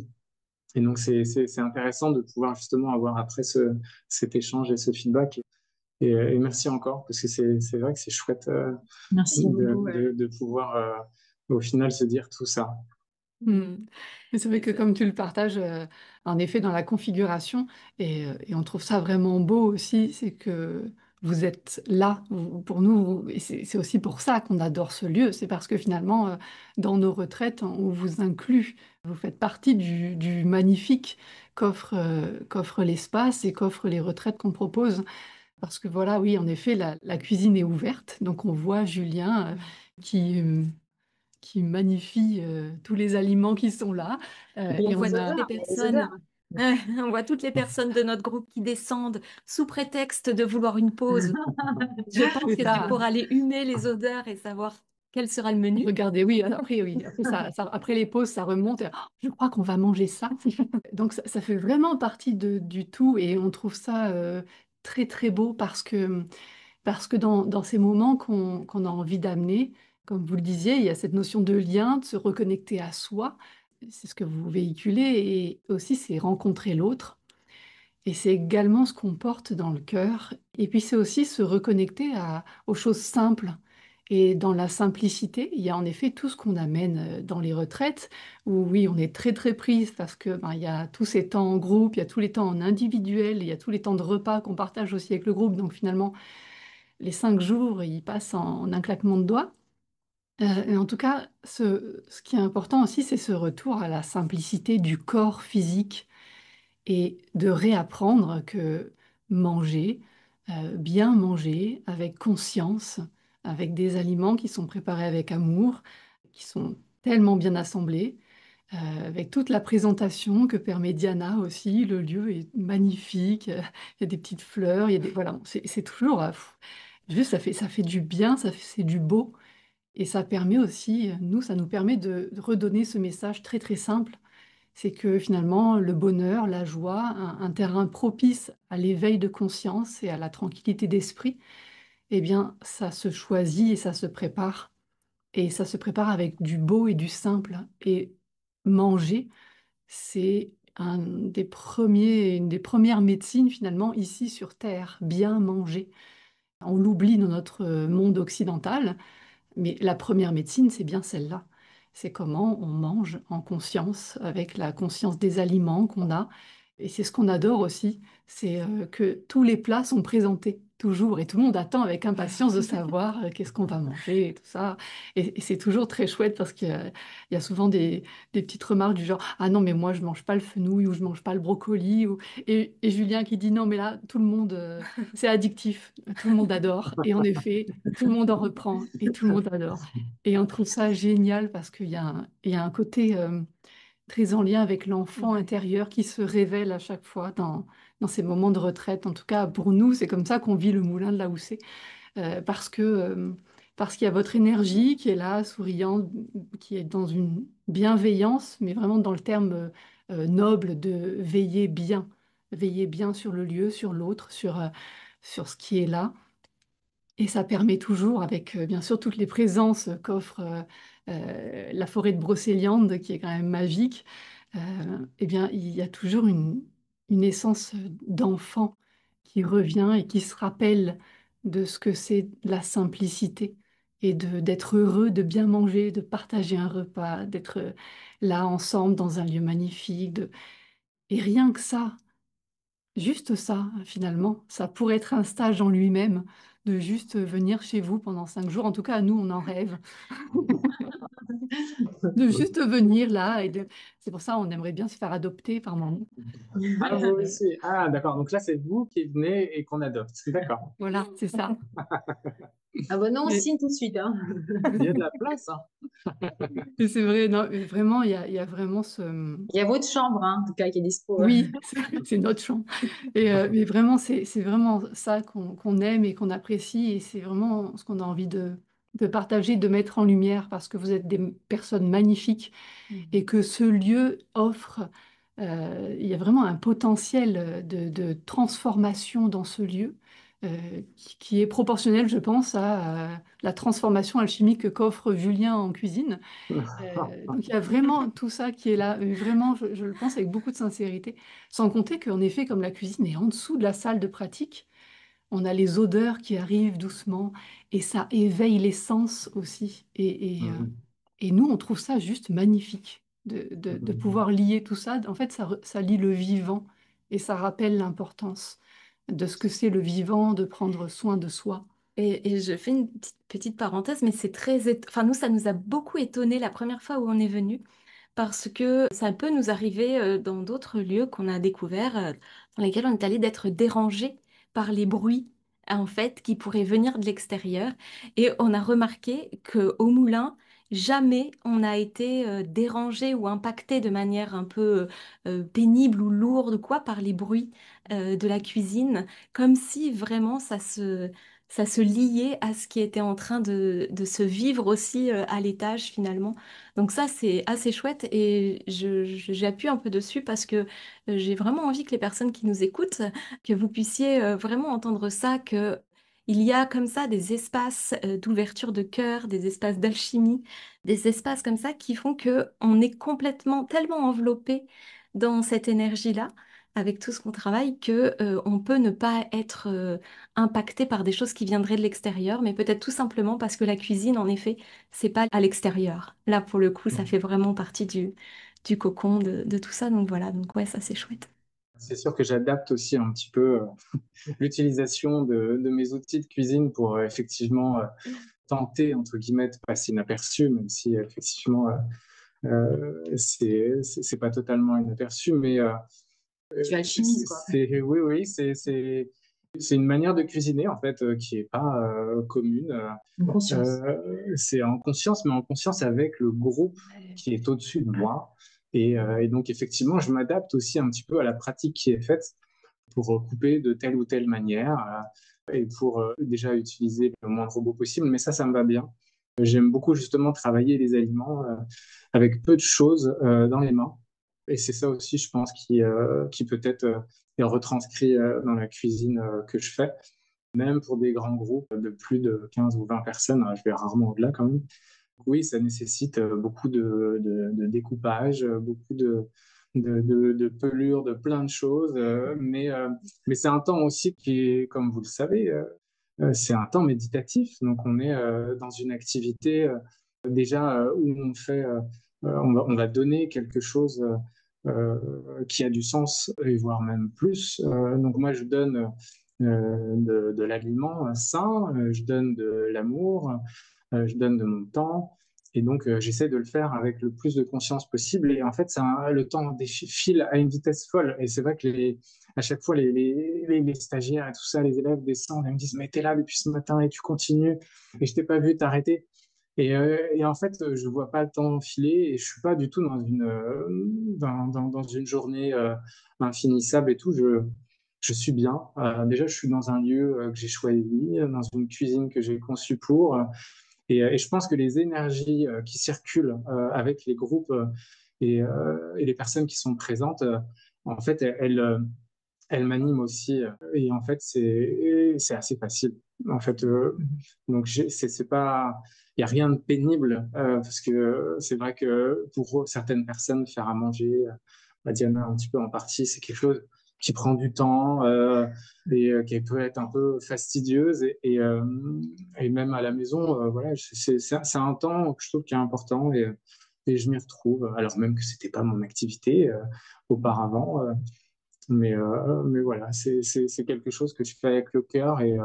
[SPEAKER 3] et donc c'est intéressant de pouvoir justement avoir après cet échange et ce feedback. Et merci encore parce que c'est vrai que c'est chouette
[SPEAKER 5] Merci beaucoup.
[SPEAKER 3] de pouvoir au final se dire tout ça.
[SPEAKER 4] Mm. Mais c'est vrai que comme tu le partages, en effet, dans la configuration, et on trouve ça vraiment beau aussi, c'est que vous êtes là, pour nous, et c'est aussi pour ça qu'on adore ce lieu, c'est parce que finalement, dans nos retraites, on vous inclut, vous faites partie du magnifique qu'offre l'espace et qu'offrent les retraites qu'on propose. Parce que voilà, oui, en effet, la cuisine est ouverte, donc on voit Julien qui... qui magnifie tous les aliments qui sont là.
[SPEAKER 5] Et puis il y
[SPEAKER 2] On
[SPEAKER 4] Et
[SPEAKER 5] a
[SPEAKER 2] voit
[SPEAKER 5] des
[SPEAKER 4] on
[SPEAKER 2] toutes
[SPEAKER 4] a...
[SPEAKER 2] les
[SPEAKER 5] odeurs, il y a des odeurs.
[SPEAKER 2] personnes, on voit toutes les personnes de notre groupe qui descendent sous prétexte de vouloir une pause. Je pense
[SPEAKER 4] C'est
[SPEAKER 2] que c'est
[SPEAKER 4] ça.
[SPEAKER 2] pour aller humer les odeurs et savoir quel sera le menu.
[SPEAKER 4] Regardez, oui. Après, après les pauses, ça remonte. Oh, je crois qu'on va manger ça. Donc, ça fait vraiment partie du tout et on trouve ça très, très beau parce que dans ces moments qu'on a envie d'amener, comme vous le disiez, il y a cette notion de lien, de se reconnecter à soi. C'est ce que vous véhiculez et aussi c'est rencontrer l'autre. Et c'est également ce qu'on porte dans le cœur. Et puis c'est aussi se reconnecter aux choses simples. Et dans la simplicité, il y a en effet tout ce qu'on amène dans les retraites, où oui, on est très très prise parce que ben, il y a tous ces temps en groupe, il y a tous les temps en individuel, il y a tous les temps de repas qu'on partage aussi avec le groupe. Donc finalement, les 5 jours, ils passent en un claquement de doigts. Et en tout cas, ce qui est important aussi, c'est ce retour à la simplicité du corps physique et de réapprendre que manger, bien manger, avec conscience, avec des aliments qui sont préparés avec amour, qui sont tellement bien assemblés, avec toute la présentation que permet Diana aussi. Le lieu est magnifique, il y a des petites fleurs, il y a des... Voilà, c'est toujours... juste, ça fait du bien, c'est du beau. Et ça permet aussi, nous, ça nous permet de redonner ce message très très simple. C'est que finalement, le bonheur, la joie, un terrain propice à l'éveil de conscience et à la tranquillité d'esprit, eh bien, ça se choisit et ça se prépare. Et ça se prépare avec du beau et du simple. Et manger, c'est une des premières médecines finalement ici sur Terre, bien manger. On l'oublie dans notre monde occidental, mais la première médecine, c'est bien celle-là. C'est comment on mange en conscience, avec la conscience des aliments qu'on a. Et c'est ce qu'on adore aussi, c'est que tous les plats sont présentés toujours et tout le monde attend avec impatience de savoir qu'est-ce qu'on va manger et tout ça. Et c'est toujours très chouette parce qu'il y a souvent des petites remarques du genre «Ah non, mais moi je mange pas le fenouil» ou «Je mange pas le brocoli» et Julien qui dit «Non, mais là, tout le monde, c'est addictif, tout le monde adore». Et en effet, tout le monde en reprend et tout le monde adore. Et on trouve ça génial parce qu'il y a un côté très en lien avec l'enfant intérieur qui se révèle à chaque fois dans ces moments de retraite. En tout cas, pour nous, c'est comme ça qu'on vit le moulin de la Houssée. Parce qu'il y a votre énergie qui est là, souriante, qui est dans une bienveillance, mais vraiment dans le terme noble de veiller bien sur le lieu, sur l'autre, sur ce qui est là. Et ça permet toujours, avec bien sûr toutes les présences qu'offre la forêt de Brocéliande, qui est quand même magique, eh bien, il y a toujours une essence d'enfant qui revient et qui se rappelle de ce que c'est la simplicité et d'être heureux, de bien manger, de partager un repas, d'être là ensemble dans un lieu magnifique. Et rien que ça, juste ça, finalement, ça pourrait être un stage en lui-même, de juste venir chez vous pendant 5 jours. En tout cas, nous, on en rêve. De juste venir là. C'est pour ça on aimerait bien se faire adopter par maman.
[SPEAKER 3] Ah, vous aussi. Ah, d'accord. Donc là, c'est vous qui venez et qu'on adopte. D'accord.
[SPEAKER 4] Voilà, c'est ça.
[SPEAKER 5] Ah bah non, on
[SPEAKER 4] Mais-
[SPEAKER 5] signe tout de suite, hein.
[SPEAKER 3] Il y a de la place, hein.
[SPEAKER 4] mais c'est vrai, non, mais vraiment, il y a vraiment ce...
[SPEAKER 5] Il y a votre chambre, hein, en tout cas, qui est dispo.
[SPEAKER 4] Oui, c'est notre champ. Mais vraiment, c'est vraiment ça qu'on aime et qu'on apprécie. Et c'est vraiment ce qu'on a envie de partager, de mettre en lumière parce que vous êtes des personnes magnifiques et que ce lieu offre, il y a vraiment un potentiel de transformation dans ce lieu qui est proportionnel, je pense, à la transformation alchimique qu'offre Julien en cuisine. Donc il y a vraiment tout ça qui est là, vraiment, je le pense avec beaucoup de sincérité, sans compter qu'en effet, comme la cuisine est en dessous de la salle de pratique, on a les odeurs qui arrivent doucement et ça éveille les sens aussi.
[SPEAKER 3] Mhm.
[SPEAKER 4] Et nous, on trouve ça juste magnifique de
[SPEAKER 3] Mhm.
[SPEAKER 4] pouvoir lier tout ça. En fait, ça lie le vivant et ça rappelle l'importance de ce que c'est le vivant, de prendre soin de soi.
[SPEAKER 2] Et je fais une petite parenthèse, mais c'est enfin, nous, ça nous a beaucoup étonné la première fois où on est venu, parce que ça peut nous arriver dans d'autres lieux qu'on a découverts, dans lesquels on est allé d'être dérangé par les bruits, en fait, qui pourraient venir de l'extérieur. Et on a remarqué qu'au moulin, jamais on a été dérangé ou impacté de manière un peu pénible ou lourde, quoi, par les bruits de la cuisine, comme si vraiment ça se liait à ce qui était en train de se vivre aussi à l'étage finalement. Donc ça, c'est assez chouette et j'appuie un peu dessus parce que j'ai vraiment envie que les personnes qui nous écoutent, que vous puissiez vraiment entendre ça, que il y a comme ça des espaces d'ouverture de cœur, des espaces d'alchimie, des espaces comme ça qui font que on est complètement tellement enveloppé dans cette énergie-là, avec tout ce qu'on travaille, que on peut ne pas être impacté par des choses qui viendraient de l'extérieur, mais peut-être tout simplement parce que la cuisine, en effet, c'est pas à l'extérieur. Là, pour le coup, ça fait vraiment partie du cocon de tout ça. Donc voilà, donc ouais, ça c'est chouette.
[SPEAKER 3] C'est sûr que j'adapte aussi un petit peu l'utilisation de mes outils de cuisine pour effectivement tenter, entre guillemets, de passer inaperçu, même si effectivement, c'est pas totalement inaperçu, mais
[SPEAKER 5] Tu alchimies, quoi.
[SPEAKER 3] oui, oui, c'est une manière de cuisiner, en fait, qui est pas commune.
[SPEAKER 5] Une conscience.
[SPEAKER 3] C'est en conscience, mais en conscience avec le groupe qui est au-dessus de moi. Et donc, effectivement, je m'adapte aussi un petit peu à la pratique qui est faite pour couper de telle ou telle manière et pour déjà utiliser le moins de robots possible. Mais ça me va bien. J'aime beaucoup justement travailler les aliments avec peu de choses dans les mains. Et c'est ça aussi, je pense, qui peut-être est retranscrit dans la cuisine que je fais. Même pour des grands groupes de plus de 15 ou 20 personnes, je vais rarement au-delà quand même. Oui, ça nécessite beaucoup de découpage, beaucoup de pelures, de plein de choses. Mais c'est un temps aussi qui est, comme vous le savez, c'est un temps méditatif. Donc on est dans une activité déjà où on va donner quelque chose qui a du sens, et voire même plus. Donc moi, je donne de l'aliment sain, je donne de l'amour, je donne de mon temps. Et donc, j'essaie de le faire avec le plus de conscience possible. Et en fait, le temps défile à une vitesse folle. Et c'est vrai que à chaque fois, les stagiaires et tout ça, les élèves descendent et me disent, mais t'es là depuis ce matin et tu continues et je t'ai pas vu t'arrêter. Et en fait, je vois pas le temps filer et je suis pas du tout dans une journée infinissable et tout. Je suis bien. Déjà, je suis dans un lieu que j'ai choisi, dans une cuisine que j'ai conçue pour. Et je pense que les énergies qui circulent avec les groupes et les personnes qui sont présentes, en fait, elles m'animent aussi. Et en fait, c'est assez facile. En fait, donc c'est pas, il y a rien de pénible parce que c'est vrai que pour certaines personnes, faire à manger, Diana un petit peu en partie, c'est quelque chose qui prend du temps et qui peut être un peu fastidieuse et même à la maison, voilà, c'est un temps que je trouve qui est important et je m'y retrouve. Alors même que c'était pas mon activité auparavant. Mais voilà, c'est quelque chose que je fais avec le cœur et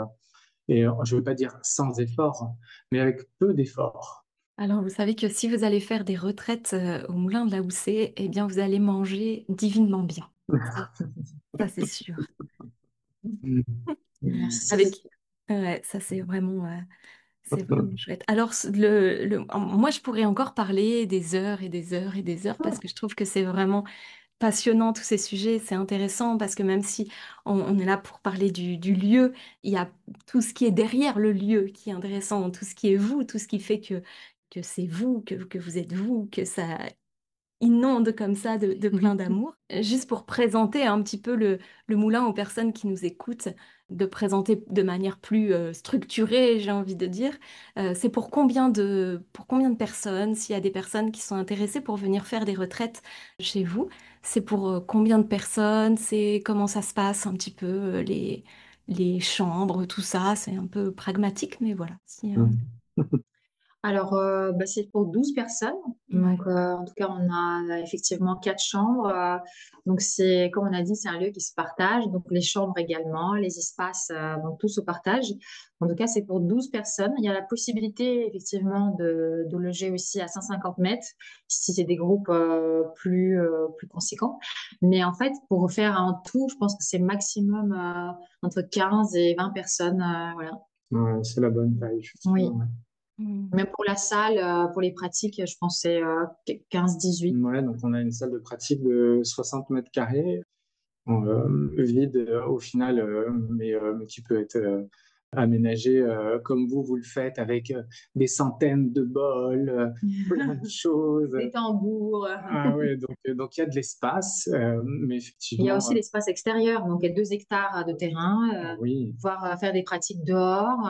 [SPEAKER 3] je ne veux pas dire sans effort, mais avec peu d'effort.
[SPEAKER 2] Alors, vous savez que si vous allez faire des retraites au Moulin de la Houssée, eh bien, vous allez manger divinement bien. Ça, ça, c'est sûr.
[SPEAKER 5] Merci.
[SPEAKER 2] Avec, ouais, ça, c'est vraiment chouette. Alors, moi, je pourrais encore parler des heures et des heures et des heures parce que je trouve que c'est vraiment passionnant tous ces sujets. C'est intéressant parce que même si on est là pour parler du lieu, il y a tout ce qui est derrière le lieu qui est intéressant, tout ce qui est vous, tout ce qui fait que c'est vous, que vous êtes vous, que ça inonde comme ça de plein d'amour. Juste pour présenter un petit peu le moulin aux personnes qui nous écoutent, de présenter de manière plus structurée, j'ai envie de dire. C'est pour combien de personnes, s'il y a des personnes qui sont intéressées pour venir faire des retraites chez vous, c'est pour combien de personnes, c'est comment ça se passe un petit peu, les chambres, tout ça, c'est un peu pragmatique, mais voilà.
[SPEAKER 5] Alors, c'est pour 12 personnes.
[SPEAKER 2] Ouais.
[SPEAKER 5] Donc, en tout cas, on a effectivement 4 chambres. Donc, c'est, comme on a dit, c'est un lieu qui se partage. Donc, les chambres également, les espaces, donc tout se partage. En tout cas, c'est pour 12 personnes. Il y a la possibilité, effectivement, de loger aussi à 150 mètres si c'est des groupes plus conséquents. Mais en fait, pour faire un tout, je pense que c'est maximum entre 15 et 20 personnes. Voilà.
[SPEAKER 3] Ouais, c'est la bonne taille,
[SPEAKER 5] Oui.
[SPEAKER 3] effectivement. Ouais.
[SPEAKER 2] Mm.
[SPEAKER 5] Même pour la salle, pour les pratiques, je pense que c'est 15-18.
[SPEAKER 3] Ouais, donc on a une salle de pratique de 60 mètres carrés, vide au final, mais qui peut être aménagée comme vous le faites, avec des centaines de bols, plein de choses.
[SPEAKER 5] Des tambours.
[SPEAKER 3] Ah ouais, donc il y a de l'espace, mais
[SPEAKER 5] Il y a
[SPEAKER 3] effectivement,
[SPEAKER 5] aussi l'espace extérieur, donc il y a 2 hectares de terrain,
[SPEAKER 3] oui,
[SPEAKER 5] pouvoir faire des pratiques dehors.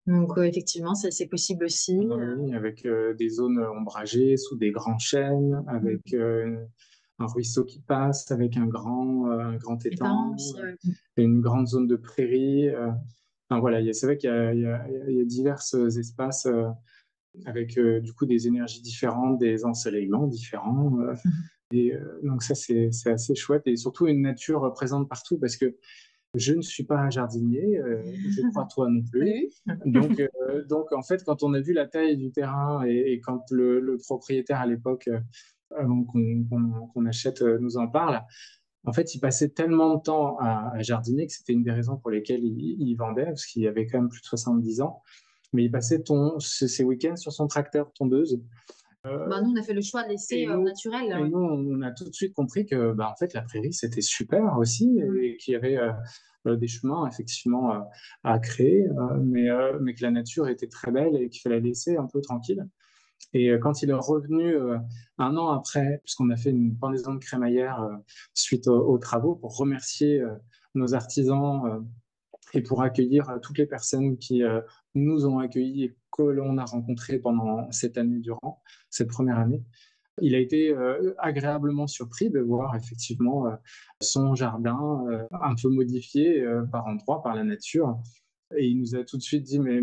[SPEAKER 5] Donc effectivement, c'est possible aussi.
[SPEAKER 3] ah oui, avec des zones ombragées sous des grands chênes, avec un ruisseau qui passe, avec un grand
[SPEAKER 5] Et temps
[SPEAKER 3] étang,
[SPEAKER 5] aussi.
[SPEAKER 3] et une grande zone de prairie. Enfin, voilà, c'est vrai qu'il y a, il y a divers espaces avec du coup des énergies différentes, des ensoleillements différents. Donc ça, c'est assez chouette et surtout une nature présente partout parce que je ne suis pas un jardinier, je crois toi non plus.
[SPEAKER 5] Oui.
[SPEAKER 3] Donc en fait, quand on a vu la taille du terrain et quand le propriétaire à l'époque, avant qu'on achète, nous en parle, en fait, il passait tellement de temps à jardiner que c'était une des raisons pour lesquelles il vendait, parce qu'il avait quand même plus de 70 ans. Mais il passait ses week-ends sur son tracteur tondeuse
[SPEAKER 5] Bah, nous, on a fait le choix de laisser
[SPEAKER 3] Et
[SPEAKER 5] au
[SPEAKER 3] nous,
[SPEAKER 5] naturel.
[SPEAKER 3] et
[SPEAKER 5] Ouais.
[SPEAKER 3] nous, on a tout de suite compris que, en fait, la prairie, c'était super aussi
[SPEAKER 5] Mm.
[SPEAKER 3] et qu'il y avait des chemins, effectivement, à créer, mais que la nature était très belle et qu'il fallait laisser un peu tranquille. Et quand il est revenu un an après, puisqu'on a fait une pendaison de crémaillère suite aux travaux pour remercier nos artisans et pour accueillir toutes les personnes qui nous ont accueillis et que l'on a rencontrées pendant cette année durant, cette première année. Il a été agréablement surpris de voir effectivement son jardin un peu modifié par endroits par la nature. Et il nous a tout de suite dit, mais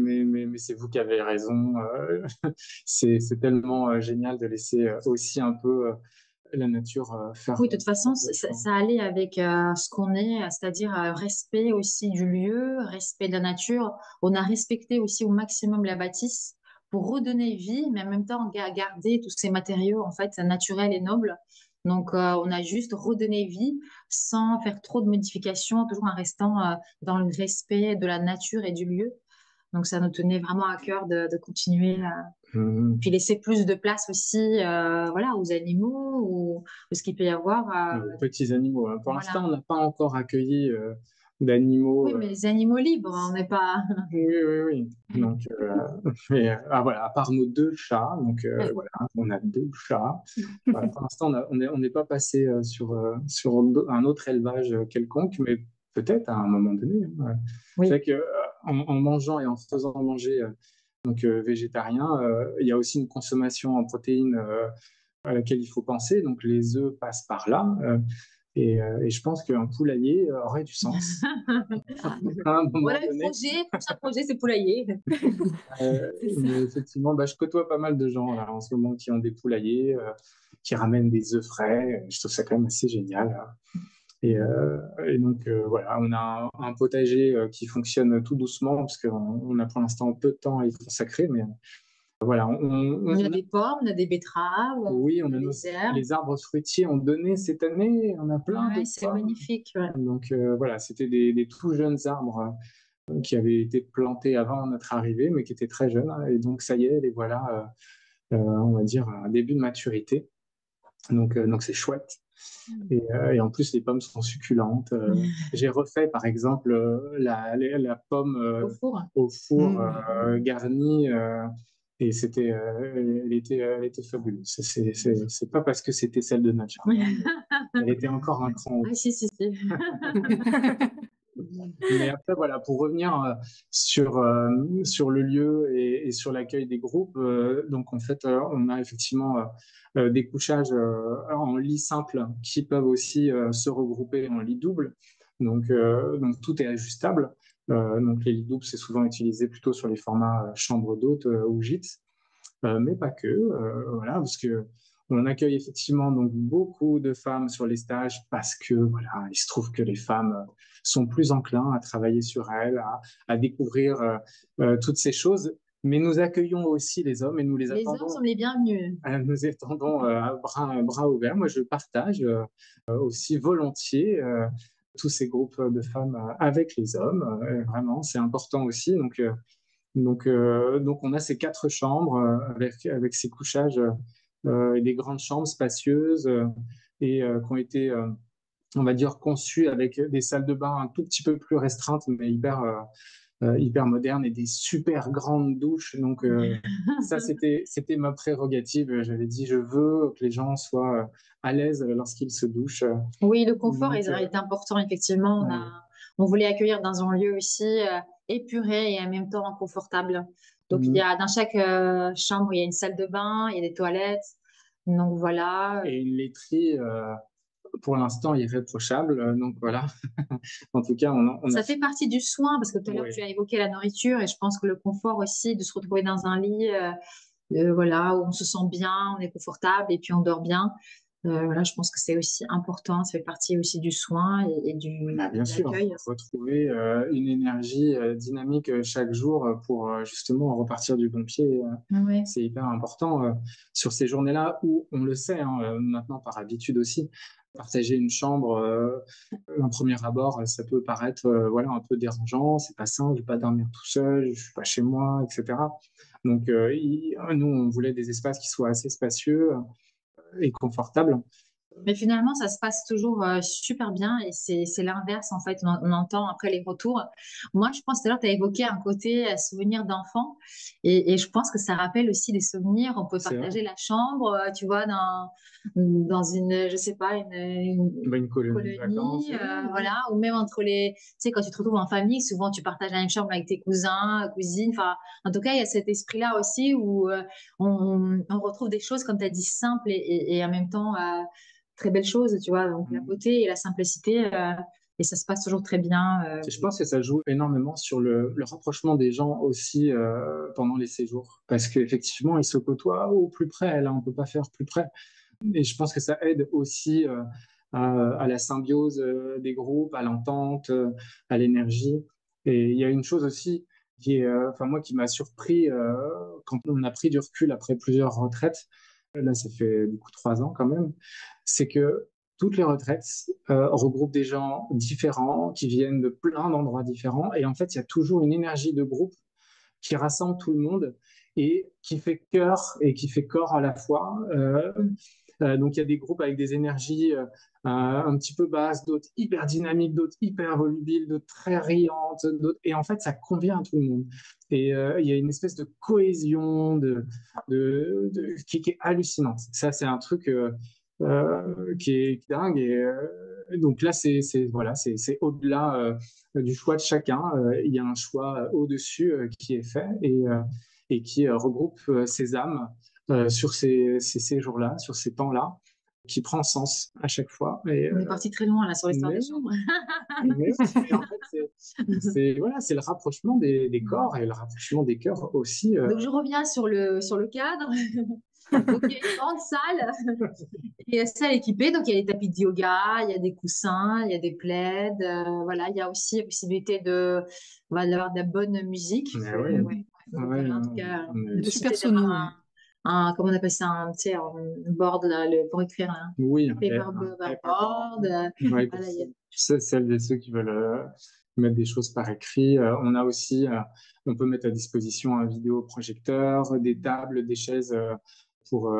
[SPEAKER 3] c'est vous qui avez raison. C'est tellement génial de laisser aussi un peu la nature
[SPEAKER 5] Oui, de toute
[SPEAKER 3] faire
[SPEAKER 5] façon,
[SPEAKER 3] des choix.
[SPEAKER 5] ça allait avec ce qu'on est, c'est-à-dire respect aussi du lieu, respect de la nature. On a respecté aussi au maximum la bâtisse pour redonner vie, mais en même temps garder tous ces matériaux en fait naturels et nobles. Donc, on a juste redonné vie sans faire trop de modifications, toujours en restant dans le respect de la nature et du lieu. Donc, ça nous tenait vraiment à cœur de continuer. Puis
[SPEAKER 3] Hum,
[SPEAKER 5] laisser plus de place aussi, voilà, aux animaux ou ce qu'il peut y avoir.
[SPEAKER 3] aux petits animaux, hein. Pour l'instant,
[SPEAKER 5] Voilà.
[SPEAKER 3] on n'a pas encore accueilli d'animaux.
[SPEAKER 5] Oui, mais les animaux libres, on n'est pas.
[SPEAKER 3] Oui, oui, oui. Donc, mais, voilà, à part nos deux chats, donc voilà, on a deux chats. Voilà, pour l'instant, on n'est pas passé sur un autre élevage quelconque, mais peut-être à un moment donné, hein. Ouais. C'est
[SPEAKER 5] Oui.
[SPEAKER 3] vrai que en mangeant et en faisant manger donc végétarien, il y a aussi une consommation en protéines à laquelle il faut penser. Donc les œufs passent par là. Et je pense qu'un poulailler aurait du sens à un moment
[SPEAKER 5] Voilà le
[SPEAKER 3] donné.
[SPEAKER 5] projet, prochain projet, c'est poulailler.
[SPEAKER 2] C'est ça.
[SPEAKER 3] Mais effectivement, je côtoie pas mal de gens là, en ce moment qui ont des poulaillers, qui ramènent des œufs frais. Je trouve ça quand même assez génial, hein. Et donc, voilà, on a un potager qui fonctionne tout doucement, parce qu'on a pour l'instant peu de temps à y consacrer. Mais voilà,
[SPEAKER 5] On a
[SPEAKER 3] on a,
[SPEAKER 5] des pommes, on a des betteraves,
[SPEAKER 3] oui, on
[SPEAKER 5] on a
[SPEAKER 3] a
[SPEAKER 5] des herbes.
[SPEAKER 3] les arbres fruitiers ont donné cette année, on a plein de
[SPEAKER 5] Ouais, c'est
[SPEAKER 3] pommes.
[SPEAKER 5] magnifique. Ouais.
[SPEAKER 3] Donc, voilà, c'était des tout jeunes arbres qui avaient été plantés avant notre arrivée, mais qui étaient très jeunes, hein. Et donc, ça y est, les voilà, on va dire, un début de maturité. Donc c'est chouette. Et en plus, les pommes sont succulentes. J'ai refait, par exemple, la pomme
[SPEAKER 5] Au four.
[SPEAKER 3] au four
[SPEAKER 4] Mm.
[SPEAKER 3] garnie, et elle était fabuleuse. C'est pas parce que c'était celle de notre jardin, mais elle était encore un cran
[SPEAKER 5] Ah, si,
[SPEAKER 3] au-dessus.
[SPEAKER 5] si, si.
[SPEAKER 3] Mais après, voilà, pour revenir sur le lieu et sur l'accueil des groupes, donc en fait, on a effectivement des couchages en lit simple qui peuvent aussi se regrouper en lit double. Donc tout est ajustable. Donc les lits doubles, c'est souvent utilisé plutôt sur les formats chambre d'hôte ou gîte, mais pas que. Voilà, parce que on accueille effectivement donc beaucoup de femmes sur les stages parce que voilà, il se trouve que les femmes sont plus enclins à travailler sur elles, à découvrir toutes ces choses. Mais nous accueillons aussi les hommes et nous les
[SPEAKER 5] Les hommes
[SPEAKER 3] attendons,
[SPEAKER 5] sont les bienvenus.
[SPEAKER 3] nous attendons à bras ouverts. Moi, je partage aussi volontiers tous ces groupes de femmes avec les hommes. Vraiment, c'est important aussi. Donc on a ces quatre chambres avec ces couchages et des grandes chambres spacieuses et qui ont été, on va dire, conçues avec des salles de bain un tout petit peu plus restreintes, mais hyper modernes et des super grandes douches. Donc ça, c'était ma prérogative. J'avais dit, je veux que les gens soient à l'aise lorsqu'ils se douchent.
[SPEAKER 5] Oui, le confort
[SPEAKER 3] Donc,
[SPEAKER 5] est important, effectivement.
[SPEAKER 3] ouais.
[SPEAKER 5] On voulait accueillir dans un lieu aussi épuré et en même temps confortable. Donc, il y
[SPEAKER 3] Mm.
[SPEAKER 5] a dans chaque chambre, il y a une salle de bain, il y a des toilettes. Donc, voilà.
[SPEAKER 3] Et une laiterie, pour l'instant, irréprochable. Donc voilà. En tout cas, on a
[SPEAKER 5] Ça
[SPEAKER 3] fait.
[SPEAKER 5] fait partie du soin parce que tout à l'heure,
[SPEAKER 3] Oui.
[SPEAKER 5] tu as évoqué la nourriture et je pense que le confort aussi de se retrouver dans un lit, voilà, où on se sent bien, on est confortable et puis on dort bien. Voilà, je pense que c'est aussi important. Ça fait partie aussi du soin et
[SPEAKER 3] Bah, bien
[SPEAKER 5] de
[SPEAKER 3] sûr,
[SPEAKER 5] l'accueil.
[SPEAKER 3] retrouver une énergie dynamique chaque jour pour justement repartir du bon pied,
[SPEAKER 5] Ouais.
[SPEAKER 3] c'est hyper important sur ces journées-là où on le sait, hein, maintenant par habitude aussi. Partager une chambre, un premier abord, ça peut paraître voilà, un peu dérangeant, c'est pas simple, je vais pas dormir tout seul, je suis pas chez moi, etc. Donc, nous, on voulait des espaces qui soient assez spacieux et confortables.
[SPEAKER 5] Mais finalement, ça se passe toujours super bien et c'est l'inverse en fait. On entend après les retours. Moi, je pense tout à l'heure, tu as évoqué un côté souvenir d'enfant et je pense que ça rappelle aussi des souvenirs. On peut
[SPEAKER 3] C'est vrai.
[SPEAKER 5] partager la chambre, tu vois, dans une, je sais pas,
[SPEAKER 3] Une colonie de vacances.
[SPEAKER 5] colonie, voilà, ou même entre les, tu sais, quand tu te retrouves en famille, souvent tu partages la même chambre avec tes cousins, cousines. Enfin, en tout cas, il y a cet esprit-là aussi où on retrouve des choses, comme tu as dit, simples et en même temps très belles choses, tu vois. Donc la beauté et la simplicité, et ça se passe toujours très bien.
[SPEAKER 3] Je pense que ça joue énormément sur le rapprochement des gens aussi pendant les séjours. Parce qu'effectivement, ils se côtoient au plus près. Là, on ne peut pas faire plus près. Et je pense que ça aide aussi à la symbiose des groupes, à l'entente, à l'énergie. Et il y a une chose aussi qui est, enfin moi, qui m'a surpris quand on a pris du recul après plusieurs retraites. Là, ça fait du coup 3 ans quand même. C'est que toutes les retraites regroupent des gens différents qui viennent de plein d'endroits différents. Et en fait, il y a toujours une énergie de groupe qui rassemble tout le monde et qui fait cœur et qui fait corps à la fois. Donc il y a des groupes avec des énergies un petit peu basses, d'autres hyper dynamiques, d'autres hyper volubiles, d'autres très riantes, et en fait ça convient à tout le monde. Et il y a une espèce de cohésion qui est hallucinante. Ça c'est un truc qui est dingue. Et donc là voilà, c'est au-delà du choix de chacun. Il y a un choix au-dessus qui est fait et qui regroupe ces âmes sur ces séjours-là, sur ces temps-là, qui prend sens à chaque fois.
[SPEAKER 5] On est parti très loin là sur l'histoire
[SPEAKER 3] Mais,
[SPEAKER 5] des chambres.
[SPEAKER 3] mais en fait, voilà, c'est le rapprochement des corps et le rapprochement des cœurs aussi.
[SPEAKER 5] Donc je reviens sur le cadre. Donc il y a une grande salle et salle équipée. Donc il y a des tapis de yoga, il y a des coussins, il y a des plaids. Voilà, il y a aussi la possibilité d'avoir de la bonne musique.
[SPEAKER 3] Mais
[SPEAKER 5] Ouais.
[SPEAKER 3] oui,
[SPEAKER 5] Donc
[SPEAKER 3] ouais,
[SPEAKER 5] en tout cas,
[SPEAKER 3] on
[SPEAKER 5] la
[SPEAKER 3] est-
[SPEAKER 4] Super
[SPEAKER 5] possibilité d'avoir
[SPEAKER 4] sono, ouais.
[SPEAKER 5] comment on appelle ça, tu sais, un board là, pour écrire là.
[SPEAKER 3] oui,
[SPEAKER 5] Paperboard.
[SPEAKER 3] Ouais, pour
[SPEAKER 5] Voilà,
[SPEAKER 3] celles et ceux qui veulent mettre des choses par écrit. On a aussi, on peut mettre à disposition un vidéoprojecteur, des tables, des chaises pour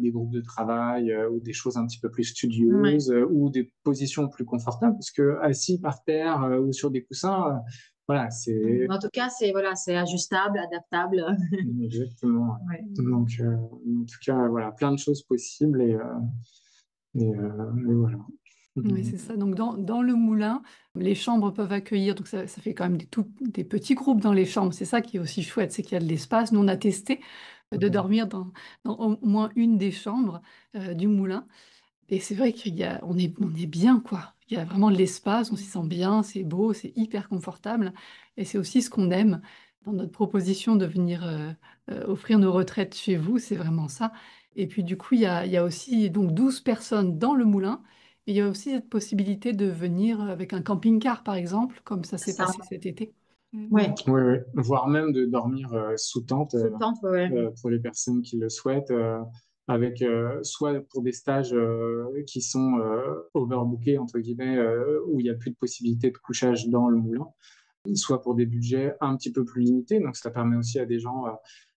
[SPEAKER 3] des groupes de travail ou des choses un petit peu plus
[SPEAKER 5] ouais.
[SPEAKER 3] studieuses ou des positions plus confortables parce que assis par terre ou sur des coussins, voilà, c'est
[SPEAKER 5] En tout cas, c'est voilà, c'est ajustable, adaptable.
[SPEAKER 3] exactement.
[SPEAKER 5] Ouais.
[SPEAKER 3] Donc, en tout cas, voilà, plein de choses possibles et voilà.
[SPEAKER 4] Oui, c'est ça. Donc, dans le moulin, les chambres peuvent accueillir, donc ça fait quand même des petits groupes dans les chambres. C'est ça qui est aussi chouette, c'est qu'il y a de l'espace. Nous, on a testé de dormir dans au moins une des chambres du moulin. Et c'est vrai on est bien, quoi. Il y a vraiment de l'espace, on s'y sent bien, c'est beau, c'est hyper confortable. Et c'est aussi ce qu'on aime dans notre proposition de venir offrir nos retraites chez vous, c'est vraiment ça. Et puis du coup, il y a aussi donc 12 personnes dans le moulin. Et il y a aussi cette possibilité de venir avec un camping-car, par exemple, comme ça s'est
[SPEAKER 5] Ça,
[SPEAKER 4] passé cet été.
[SPEAKER 5] ouais.
[SPEAKER 3] Oui, oui. Voire même de dormir sous tente
[SPEAKER 5] Sous tente, ouais.
[SPEAKER 3] pour les personnes qui le souhaitent, avec soit pour des stages qui sont overbookés, entre guillemets, où il n'y a plus de possibilité de couchage dans le moulin, soit pour des budgets un petit peu plus limités. Donc ça permet aussi à des gens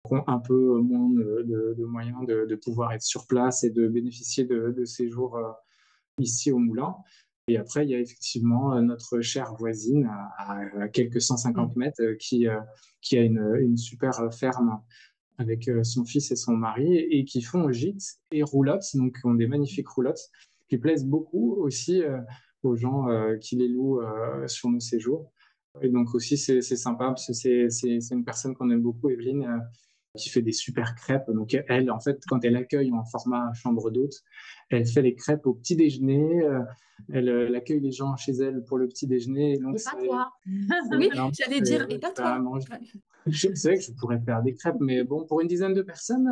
[SPEAKER 3] qui ont un peu moins de moyens de pouvoir être sur place et de bénéficier de séjours ici au moulin. Et après, il y a effectivement notre chère voisine à quelques 150 mètres qui a une super ferme avec son fils et son mari et qui font gîtes et roulottes, donc ont des magnifiques roulottes qui plaisent beaucoup aussi aux gens qui les louent sur nos séjours. Et donc aussi, c'est sympa parce que c'est une personne qu'on aime beaucoup, Evelyne, qui fait des super crêpes. Donc elle, en fait, quand elle accueille en format chambre d'hôte, elle fait les crêpes au petit déjeuner. Elle accueille les gens chez elle pour le petit déjeuner. Donc
[SPEAKER 5] Et pas toi.
[SPEAKER 2] Oui,
[SPEAKER 3] vraiment,
[SPEAKER 2] j'allais dire, et pas
[SPEAKER 3] c'est à
[SPEAKER 2] toi.
[SPEAKER 3] manger.
[SPEAKER 2] Ouais.
[SPEAKER 3] Je sais que je pourrais faire des crêpes, mais bon, pour une dizaine de personnes,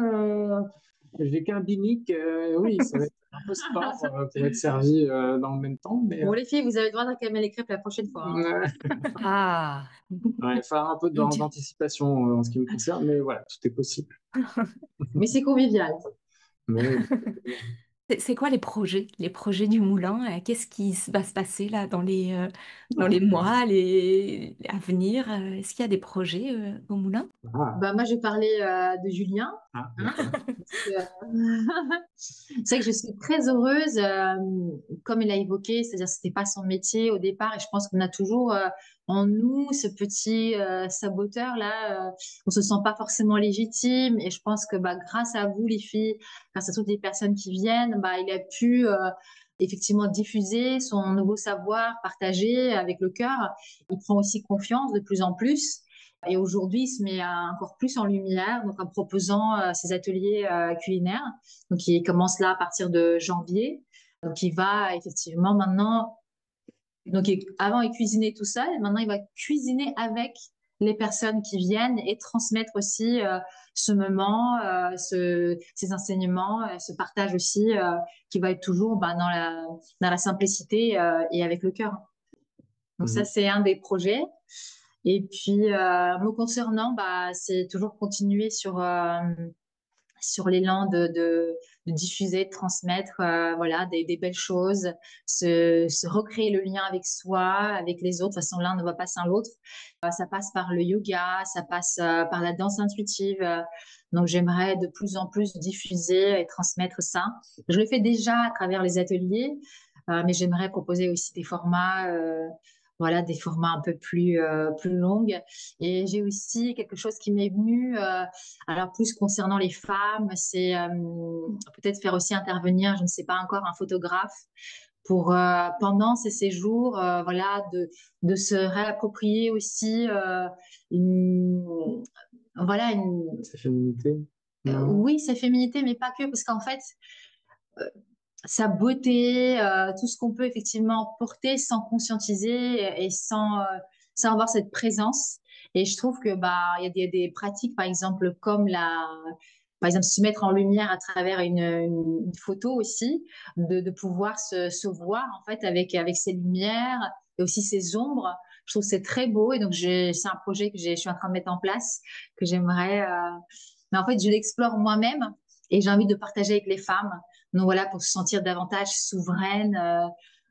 [SPEAKER 3] j'ai qu'un binique. Oui, ça va être un peu sport pour être servi dans le même temps, mais
[SPEAKER 5] Bon, les filles, vous avez le droit d'acclamer les crêpes la prochaine fois, hein.
[SPEAKER 2] Ah,
[SPEAKER 3] ouais, faire un peu
[SPEAKER 2] donc
[SPEAKER 3] d'anticipation en ce qui me concerne, mais voilà, tout est possible.
[SPEAKER 5] Mais c'est convivial.
[SPEAKER 3] Mais
[SPEAKER 2] C'est quoi les projets du moulin? Qu'est-ce qui va se passer là dans les mois à venir? Est-ce qu'il y a des projets au moulin?
[SPEAKER 3] Ah,
[SPEAKER 5] Bah, moi, je parlais de Julien.
[SPEAKER 3] ah,
[SPEAKER 5] Hein,
[SPEAKER 3] d'accord.
[SPEAKER 5] parce que, c'est vrai que je suis très heureuse, comme il a évoqué, c'est-à-dire que c'était pas son métier au départ, et je pense qu'on a toujours en nous ce petit saboteur là, on se sent pas forcément légitime, et je pense que bah, grâce à vous les filles, grâce à toutes les personnes qui viennent, bah, il a pu effectivement diffuser son nouveau savoir, partager avec le cœur. Il prend aussi confiance de plus en plus. Et aujourd'hui, il se met encore plus en lumière, donc en proposant ses ateliers culinaires. Donc, il commence là à partir de janvier. Donc, il va effectivement maintenant, donc avant, il cuisinait tout seul. Maintenant, il va cuisiner avec les personnes qui viennent et transmettre aussi ce moment, ces enseignements, ce partage aussi qui va être toujours bah, dans la simplicité et avec le cœur. Donc, ça,
[SPEAKER 3] Mhm.
[SPEAKER 5] c'est un des projets. Et puis, me concernant, bah, c'est toujours continuer sur l'élan de diffuser, de transmettre voilà, des belles choses, se recréer le lien avec soi, avec les autres. De toute façon, l'un ne va pas sans l'autre. Ça passe par le yoga, ça passe par la danse intuitive. Donc, j'aimerais de plus en plus diffuser et transmettre ça. Je le fais déjà à travers les ateliers, mais j'aimerais proposer aussi des formats. Voilà, des formats un peu plus longs. Et j'ai aussi quelque chose qui m'est venu alors plus concernant les femmes, c'est peut-être faire aussi intervenir, je ne sais pas encore, un photographe pour pendant ces séjours, voilà, de se réapproprier aussi une, voilà,
[SPEAKER 3] Sa féminité? Non.
[SPEAKER 5] oui, sa féminité, mais pas que, parce qu'en fait, euh, sa beauté, tout ce qu'on peut effectivement porter sans conscientiser et sans avoir cette présence. Et je trouve que bah il y a des pratiques, par exemple, comme par exemple, se mettre en lumière à travers une photo aussi, de pouvoir se voir en fait avec ses lumières et aussi ses ombres. Je trouve que c'est très beau et donc c'est un projet que je suis en train de mettre en place, que j'aimerais. Mais en fait, je l'explore moi-même et j'ai envie de partager avec les femmes. Donc voilà, pour se sentir davantage souveraine,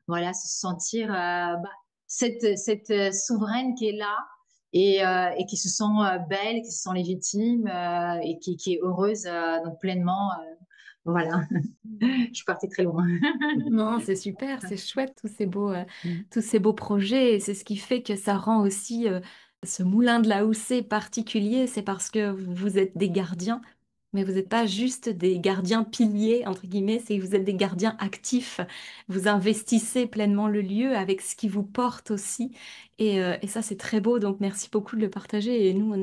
[SPEAKER 5] voilà, se sentir bah, cette souveraine qui est là et qui se sent belle, qui se sent légitime et qui est heureuse donc pleinement. Voilà, je suis partie très loin.
[SPEAKER 2] Non, c'est super, c'est chouette, tous ces beaux projets. Et c'est ce qui fait que ça rend aussi ce moulin de la Houssée particulier. C'est parce que vous êtes des gardiens, mais vous n'êtes pas juste des gardiens piliers, entre guillemets, c'est que vous êtes des gardiens actifs. Vous investissez pleinement le lieu avec ce qui vous porte aussi. Et ça, c'est très beau. Donc, merci beaucoup de le partager. Et nous,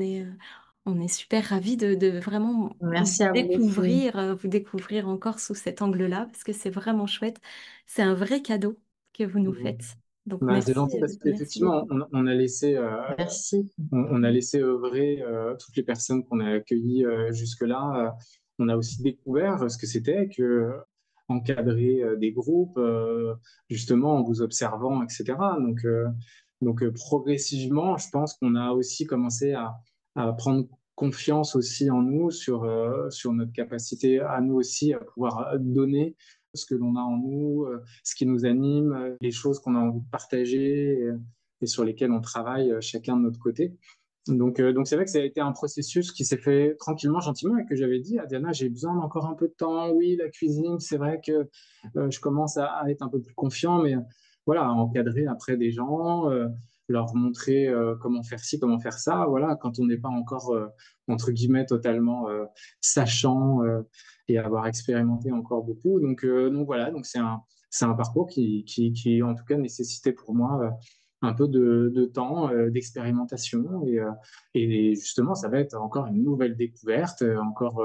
[SPEAKER 2] on est super ravis de vraiment
[SPEAKER 5] Merci à vous les filles.
[SPEAKER 2] vous découvrir encore sous cet angle-là, parce que c'est vraiment chouette. C'est un vrai cadeau que vous nous
[SPEAKER 3] Mhm.
[SPEAKER 2] faites. Donc
[SPEAKER 3] Bah, c'est gentil parce
[SPEAKER 2] merci
[SPEAKER 3] qu'effectivement,
[SPEAKER 2] beaucoup.
[SPEAKER 3] on a laissé,
[SPEAKER 5] Merci.
[SPEAKER 3] on a laissé œuvrer toutes les personnes qu'on a accueillies jusque-là. On a aussi découvert ce que c'était que encadrer des groupes, justement en vous observant, etc. Progressivement, je pense qu'on a aussi commencé à prendre confiance aussi en nous sur notre capacité à nous aussi à pouvoir donner ce que l'on a en nous, ce qui nous anime, les choses qu'on a envie de partager et sur lesquelles on travaille chacun de notre côté. Donc c'est vrai que ça a été un processus qui s'est fait tranquillement, gentiment, et que j'avais dit à Diana, j'ai besoin d'encore un peu de temps. Oui, la cuisine, c'est vrai que je commence à être un peu plus confiant, mais voilà, à encadrer après des gens, leur montrer comment faire ci, comment faire ça. Voilà, quand on n'est pas encore, entre guillemets, totalement sachant et avoir expérimenté encore beaucoup. Donc voilà, donc c'est un parcours qui, en tout cas, nécessitait pour moi un peu de temps, d'expérimentation. Et justement, ça va être encore une nouvelle découverte, encore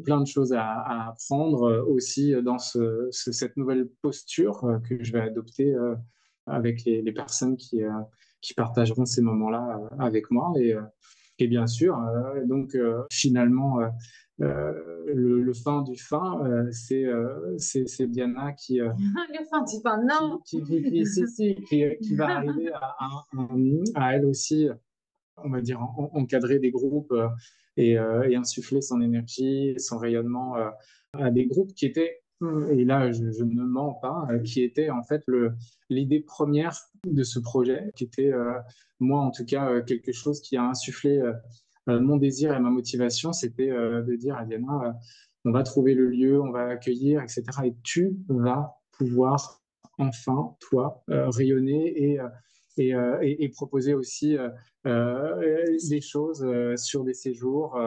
[SPEAKER 3] plein de choses à apprendre aussi dans cette nouvelle posture que je vais adopter avec les personnes qui partageront ces moments-là avec moi. Et bien sûr, finalement, le fin du fin, c'est Diana
[SPEAKER 5] Le fin du pain, non.
[SPEAKER 3] qui va arriver à elle aussi, on va dire, encadrer des groupes et insuffler son énergie, son rayonnement à des groupes qui étaient et là je ne mens pas, qui était en fait l'idée première de ce projet, qui était, moi en tout cas, quelque chose qui a insufflé mon désir et ma motivation, c'était de dire à Diana, on va trouver le lieu, on va accueillir, etc. Et tu vas pouvoir enfin, toi, rayonner et proposer aussi des choses sur des séjours.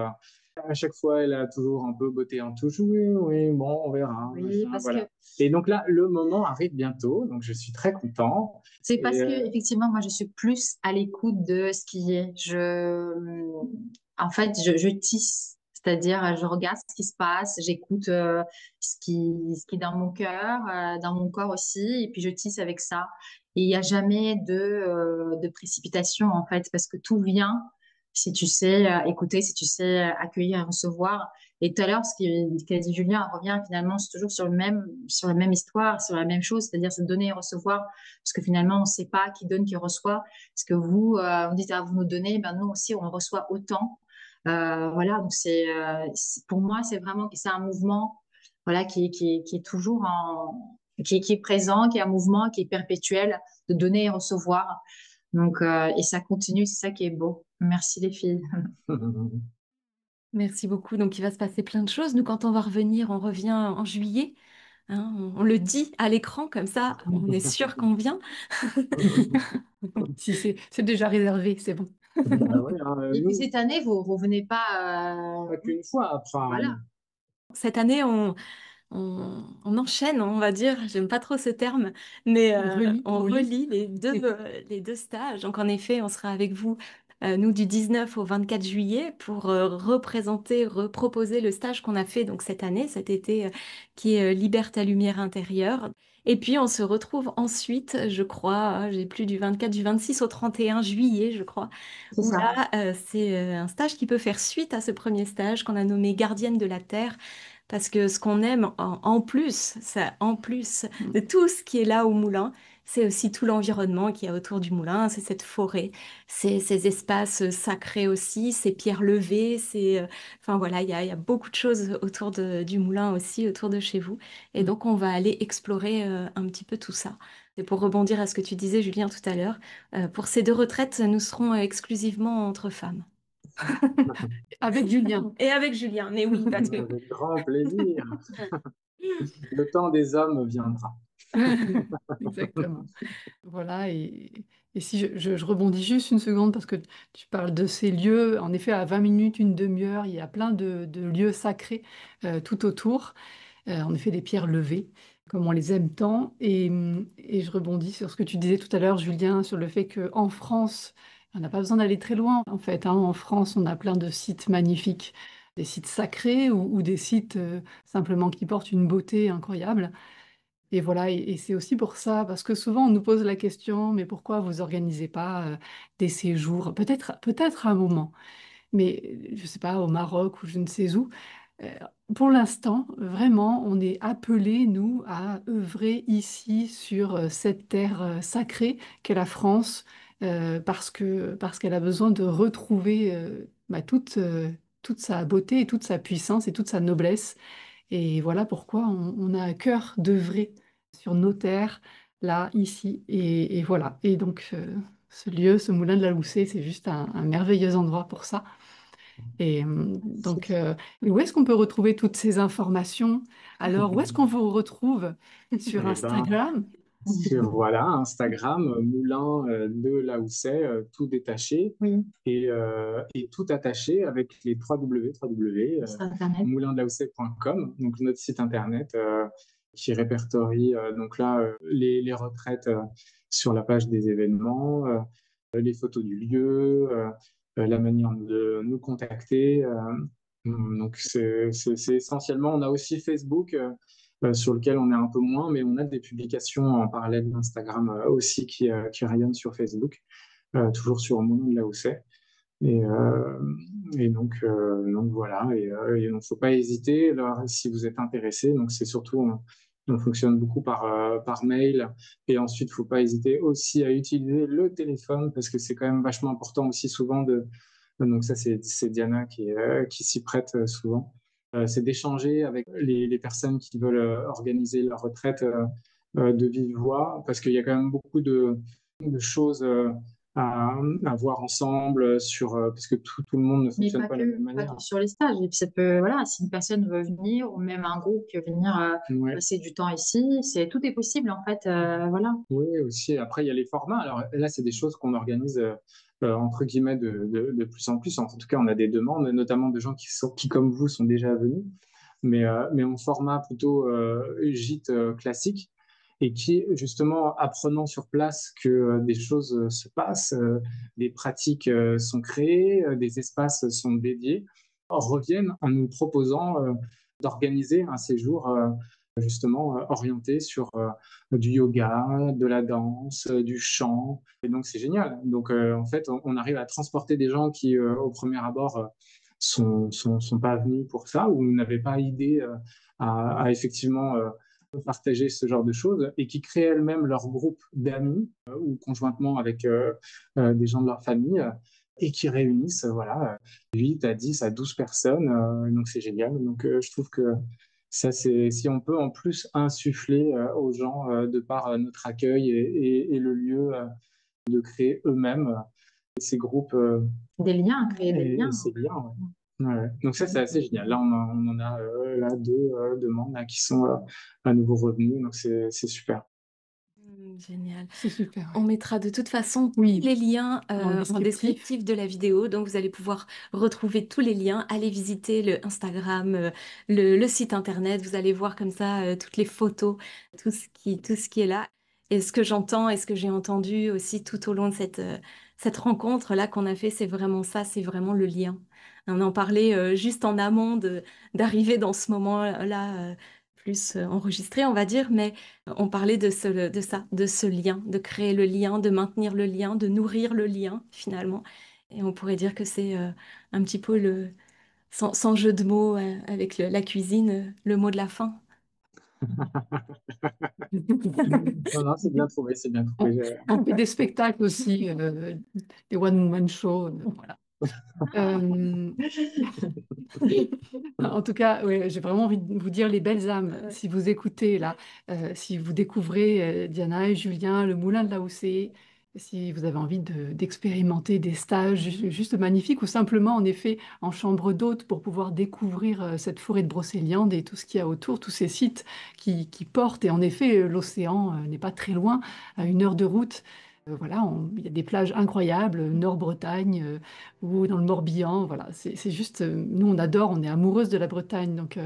[SPEAKER 3] À chaque fois, elle a toujours un peu botté en touche. Oui, oui, bon, on verra.
[SPEAKER 5] Oui,
[SPEAKER 3] Machin,
[SPEAKER 5] parce que
[SPEAKER 3] voilà. Et donc là, le moment arrive bientôt, donc je suis très content.
[SPEAKER 5] c'est
[SPEAKER 3] Et
[SPEAKER 5] parce que effectivement, moi, je suis plus à l'écoute de ce qui est. En fait, je tisse, c'est-à-dire, je regarde ce qui se passe, j'écoute ce qui est dans mon cœur, dans mon corps aussi, et puis je tisse avec ça. Et il n'y a jamais de précipitation, en fait, parce que tout vient si tu sais écouter, si tu sais accueillir et recevoir. Et tout à l'heure, qu'a dit Julien revient finalement, c'est toujours sur la même histoire, sur la même chose, c'est-à-dire se donner et recevoir, parce que finalement, on ne sait pas qui donne, qui reçoit. Parce que vous dites, ah, vous nous donnez, ben nous aussi, on reçoit autant. Voilà, donc pour moi, c'est vraiment, c'est un mouvement, voilà, qui est toujours qui est présent, qui est un mouvement, qui est perpétuel, de donner et recevoir. Donc, et ça continue, c'est ça qui est beau. Merci les filles.
[SPEAKER 2] Merci beaucoup. Donc, il va se passer plein de choses. Nous, quand on va revenir, on revient en juillet. Hein, on le dit à l'écran, comme ça, on est sûr qu'on vient.
[SPEAKER 4] Si c'est déjà réservé, c'est bon.
[SPEAKER 3] bah ouais, hein,
[SPEAKER 5] Et puis
[SPEAKER 3] nous,
[SPEAKER 5] cette année, vous revenez pas.
[SPEAKER 3] pas qu'une fois après.
[SPEAKER 5] Voilà.
[SPEAKER 2] Cette année, on enchaîne, on va dire, j'aime pas trop ce terme, mais on relie les deux stages. Donc en effet, on sera avec vous, nous, du 19 au 24 juillet pour représenter, reproposer le stage qu'on a fait donc cette année, cet été, qui est Libère ta lumière intérieure. Et puis on se retrouve ensuite, je crois, j'ai plus du 24, du 26 au 31 juillet, je crois,
[SPEAKER 5] C'est
[SPEAKER 2] où
[SPEAKER 5] ça.
[SPEAKER 2] là, c'est un stage qui peut faire suite à ce premier stage qu'on a nommé Gardienne de la Terre. Parce que ce qu'on aime en plus, ça, en plus de tout ce qui est là au moulin, c'est aussi tout l'environnement qui est autour du moulin, c'est cette forêt, c'est ces espaces sacrés aussi, ces pierres levées, enfin voilà, il y a beaucoup de choses autour du moulin aussi, autour de chez vous. Et donc on va aller explorer un petit peu tout ça. Et pour rebondir à ce que tu disais, Julien, tout à l'heure, pour ces deux retraites, nous serons exclusivement entre femmes.
[SPEAKER 4] Avec Julien.
[SPEAKER 2] Et avec Julien, mais oui, parce que
[SPEAKER 3] Avec grand plaisir. Le temps des hommes viendra.
[SPEAKER 4] Exactement. Voilà, et si je rebondis juste une seconde parce que tu parles de ces lieux, en effet, à 20 minutes, une demi-heure, il y a plein de lieux sacrés tout autour, en effet, des pierres levées, comme on les aime tant. Et je rebondis sur ce que tu disais tout à l'heure, Julien, sur le fait qu'en France, on n'a pas besoin d'aller très loin, en fait, hein. En France, on a plein de sites magnifiques, des sites sacrés ou des sites simplement qui portent une beauté incroyable. Et voilà, et c'est aussi pour ça, parce que souvent on nous pose la question, mais pourquoi vous organisez pas des séjours, peut-être à un moment, mais je sais pas, au Maroc ou je ne sais où. Euh, pour l'instant, vraiment, on est appelés, nous, à œuvrer ici sur cette terre sacrée qu'est la France, parce qu'elle a besoin de retrouver toute sa beauté et toute sa puissance et toute sa noblesse. Et voilà pourquoi on a à cœur d'œuvrer sur nos terres, là, ici. Et voilà. Et donc, ce lieu, ce moulin de la Loussée, c'est juste un merveilleux endroit pour ça. Et donc, où est-ce qu'on peut retrouver toutes ces informations? Alors, où est-ce qu'on vous retrouve? Sur
[SPEAKER 3] Eh ben,
[SPEAKER 4] Instagram?
[SPEAKER 3] sur voilà, Instagram, Moulin de Lahousset, tout détaché
[SPEAKER 5] Oui,
[SPEAKER 3] et tout attaché avec les 3 W, 3 W,
[SPEAKER 5] sur Internet.
[SPEAKER 3] moulindelahousset.com, donc notre site internet qui répertorie donc là les retraites sur la page des événements, les photos du lieu, la manière de nous contacter. Donc c'est essentiellement, on a aussi Facebook sur lequel on est un peu moins, mais on a des publications en parallèle d'Instagram aussi qui rayonnent sur Facebook, toujours sur Moulin de la Housset. Et, euh, donc voilà, et il ne faut pas hésiter alors, si vous êtes intéressé. Donc c'est surtout, on fonctionne beaucoup par mail. Et ensuite, il ne faut pas hésiter aussi à utiliser le téléphone parce que c'est quand même vachement important aussi souvent de. Donc ça, c'est Diana qui s'y prête souvent. c'est d'échanger avec les personnes qui veulent organiser leur retraite de vive voix, parce qu'il y a quand même beaucoup de choses à voir ensemble parce que tout le monde ne
[SPEAKER 5] Mais
[SPEAKER 3] fonctionne pas de la même
[SPEAKER 5] pas
[SPEAKER 3] manière.
[SPEAKER 5] que sur les stages. Et puis ça peut, voilà, si une personne veut venir, ou même un groupe qui veut venir
[SPEAKER 3] Ouais.
[SPEAKER 5] passer du temps ici, tout est possible en fait. Voilà.
[SPEAKER 3] Oui, aussi. Après, il y a les formats. Alors là, c'est des choses qu'on organise entre guillemets de plus en plus. En tout cas, on a des demandes, notamment de gens qui comme vous, sont déjà venus, mais en format plutôt gîte classique et qui, justement, apprenant sur place que des choses se passent, des pratiques sont créées, des espaces sont dédiés, reviennent en nous proposant d'organiser un séjour justement orienté sur du yoga, de la danse, du chant. Et donc, c'est génial. Donc, en fait, on arrive à transporter des gens qui, au premier abord, sont pas venus pour ça ou n'avaient pas idée à effectivement partager ce genre de choses et qui créent elles-mêmes leur groupe d'amis ou conjointement avec des gens de leur famille et qui réunissent voilà 8 à 10 à 12 personnes. Donc c'est génial. Donc je trouve que ça, c'est si on peut en plus insuffler aux gens de par notre accueil et le lieu de créer eux-mêmes ces groupes
[SPEAKER 5] Des liens, créer des
[SPEAKER 3] et
[SPEAKER 5] liens.
[SPEAKER 3] ces liens. Ouais. Ouais. Donc ça, c'est assez génial. Là, on en a là deux demandes là, qui sont à nouveau revenues. Donc c'est super.
[SPEAKER 2] Génial.
[SPEAKER 4] C'est super.
[SPEAKER 2] On mettra de toute façon tous
[SPEAKER 4] Oui,
[SPEAKER 2] les liens
[SPEAKER 4] dans le
[SPEAKER 2] en
[SPEAKER 4] descriptif.
[SPEAKER 2] descriptif de la vidéo, donc vous allez pouvoir retrouver tous les liens. Allez visiter le Instagram, le site internet, vous allez voir comme ça toutes les photos, tout ce qui est là. Et ce que j'entends et ce que j'ai entendu aussi tout au long de cette rencontre-là qu'on a fait, c'est vraiment ça, c'est vraiment le lien. On en parlait juste en amont d'arriver dans ce moment-là, plus enregistré, on va dire, mais on parlait de ça, de ce lien, de créer le lien, de maintenir le lien, de nourrir le lien finalement. Et on pourrait dire que c'est un petit peu sans jeu de mots avec la cuisine, le mot de la fin.
[SPEAKER 3] Non, non, c'est bien trouvé, c'est bien
[SPEAKER 4] On,
[SPEAKER 3] trouvé.
[SPEAKER 4] on fait des spectacles aussi, des one-woman shows, voilà. Euh, En tout cas, ouais, j'ai vraiment envie de vous dire les belles âmes. Si vous écoutez là, si vous découvrez Diana et Julien, le Moulin de la Houssée, si vous avez envie d'expérimenter des stages juste magnifiques ou simplement en effet en chambre d'hôte pour pouvoir découvrir cette forêt de Brocéliande et tout ce qu'il y a autour, tous ces sites qui portent. Et en effet, l'océan n'est pas très loin, à 1 heure de route. Voilà, il y a des plages incroyables, Nord-Bretagne ou dans le Morbihan. Voilà, c'est juste, nous on adore, on est amoureuse de la Bretagne, donc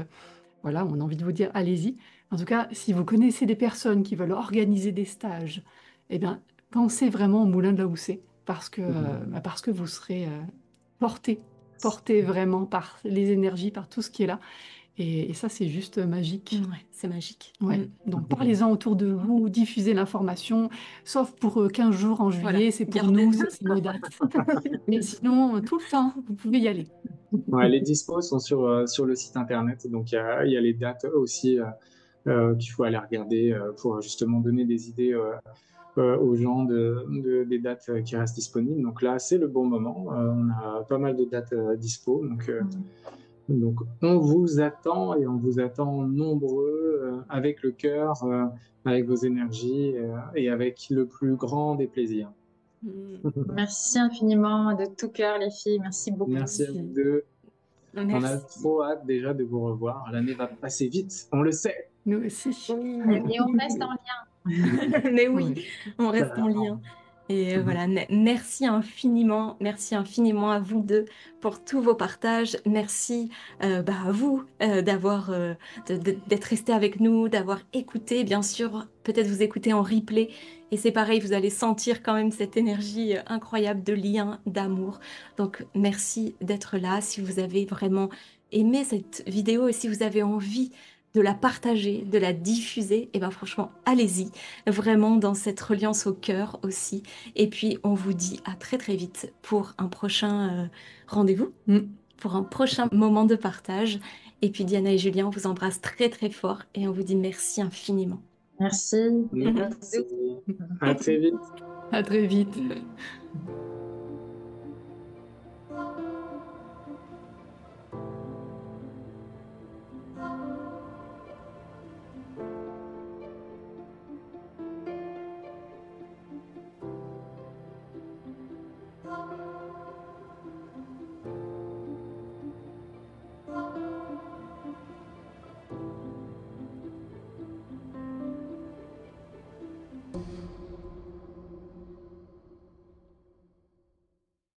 [SPEAKER 4] voilà, on a envie de vous dire, allez-y. En tout cas, si vous connaissez des personnes qui veulent organiser des stages, eh bien, pensez vraiment au Moulin de la Houssée, parce que vous serez porté, porté vraiment par les énergies, par tout ce qui est là. Et ça, c'est juste magique.
[SPEAKER 2] Ouais, c'est magique.
[SPEAKER 4] Ouais. Donc parlez-en autour de vous, diffusez l'information, sauf pour 15 jours en
[SPEAKER 2] Voilà,
[SPEAKER 4] juillet, c'est pour
[SPEAKER 2] gardez.
[SPEAKER 4] nous, c'est nos dates. Mais sinon, tout le temps, vous pouvez y aller.
[SPEAKER 3] Ouais, les dispos sont sur le site internet, donc il y a les dates aussi qu'il faut aller regarder pour justement donner des idées aux gens des dates qui restent disponibles. Donc là, c'est le bon moment. On a pas mal de dates dispo, donc on vous attend et on vous attend nombreux avec le cœur, avec vos énergies et avec le plus grand des plaisirs.
[SPEAKER 5] Merci infiniment de tout cœur, les filles. Merci beaucoup.
[SPEAKER 3] Merci à vous deux. On a
[SPEAKER 2] Merci.
[SPEAKER 3] trop hâte déjà de vous revoir. L'année va passer vite, on le sait.
[SPEAKER 4] Nous aussi.
[SPEAKER 5] Et on reste en lien.
[SPEAKER 2] Mais oui,
[SPEAKER 4] Oui.
[SPEAKER 2] on reste en lien. Et voilà, merci infiniment à vous deux pour tous vos partages. Merci à vous d'être restés avec nous, d'avoir écouté. Bien sûr, peut-être vous écoutez en replay. Et c'est pareil, vous allez sentir quand même cette énergie incroyable de lien, d'amour. Donc merci d'être là. Si vous avez vraiment aimé cette vidéo et si vous avez envie de la partager, de la diffuser, et ben franchement, allez-y, vraiment dans cette reliance au cœur aussi. Et puis, on vous dit à très très vite pour un prochain rendez-vous, pour un prochain moment de partage. Et puis, Diana et Julien, on vous embrasse très très fort et on vous dit merci infiniment.
[SPEAKER 5] Merci.
[SPEAKER 3] Merci. À très vite.
[SPEAKER 4] À très vite.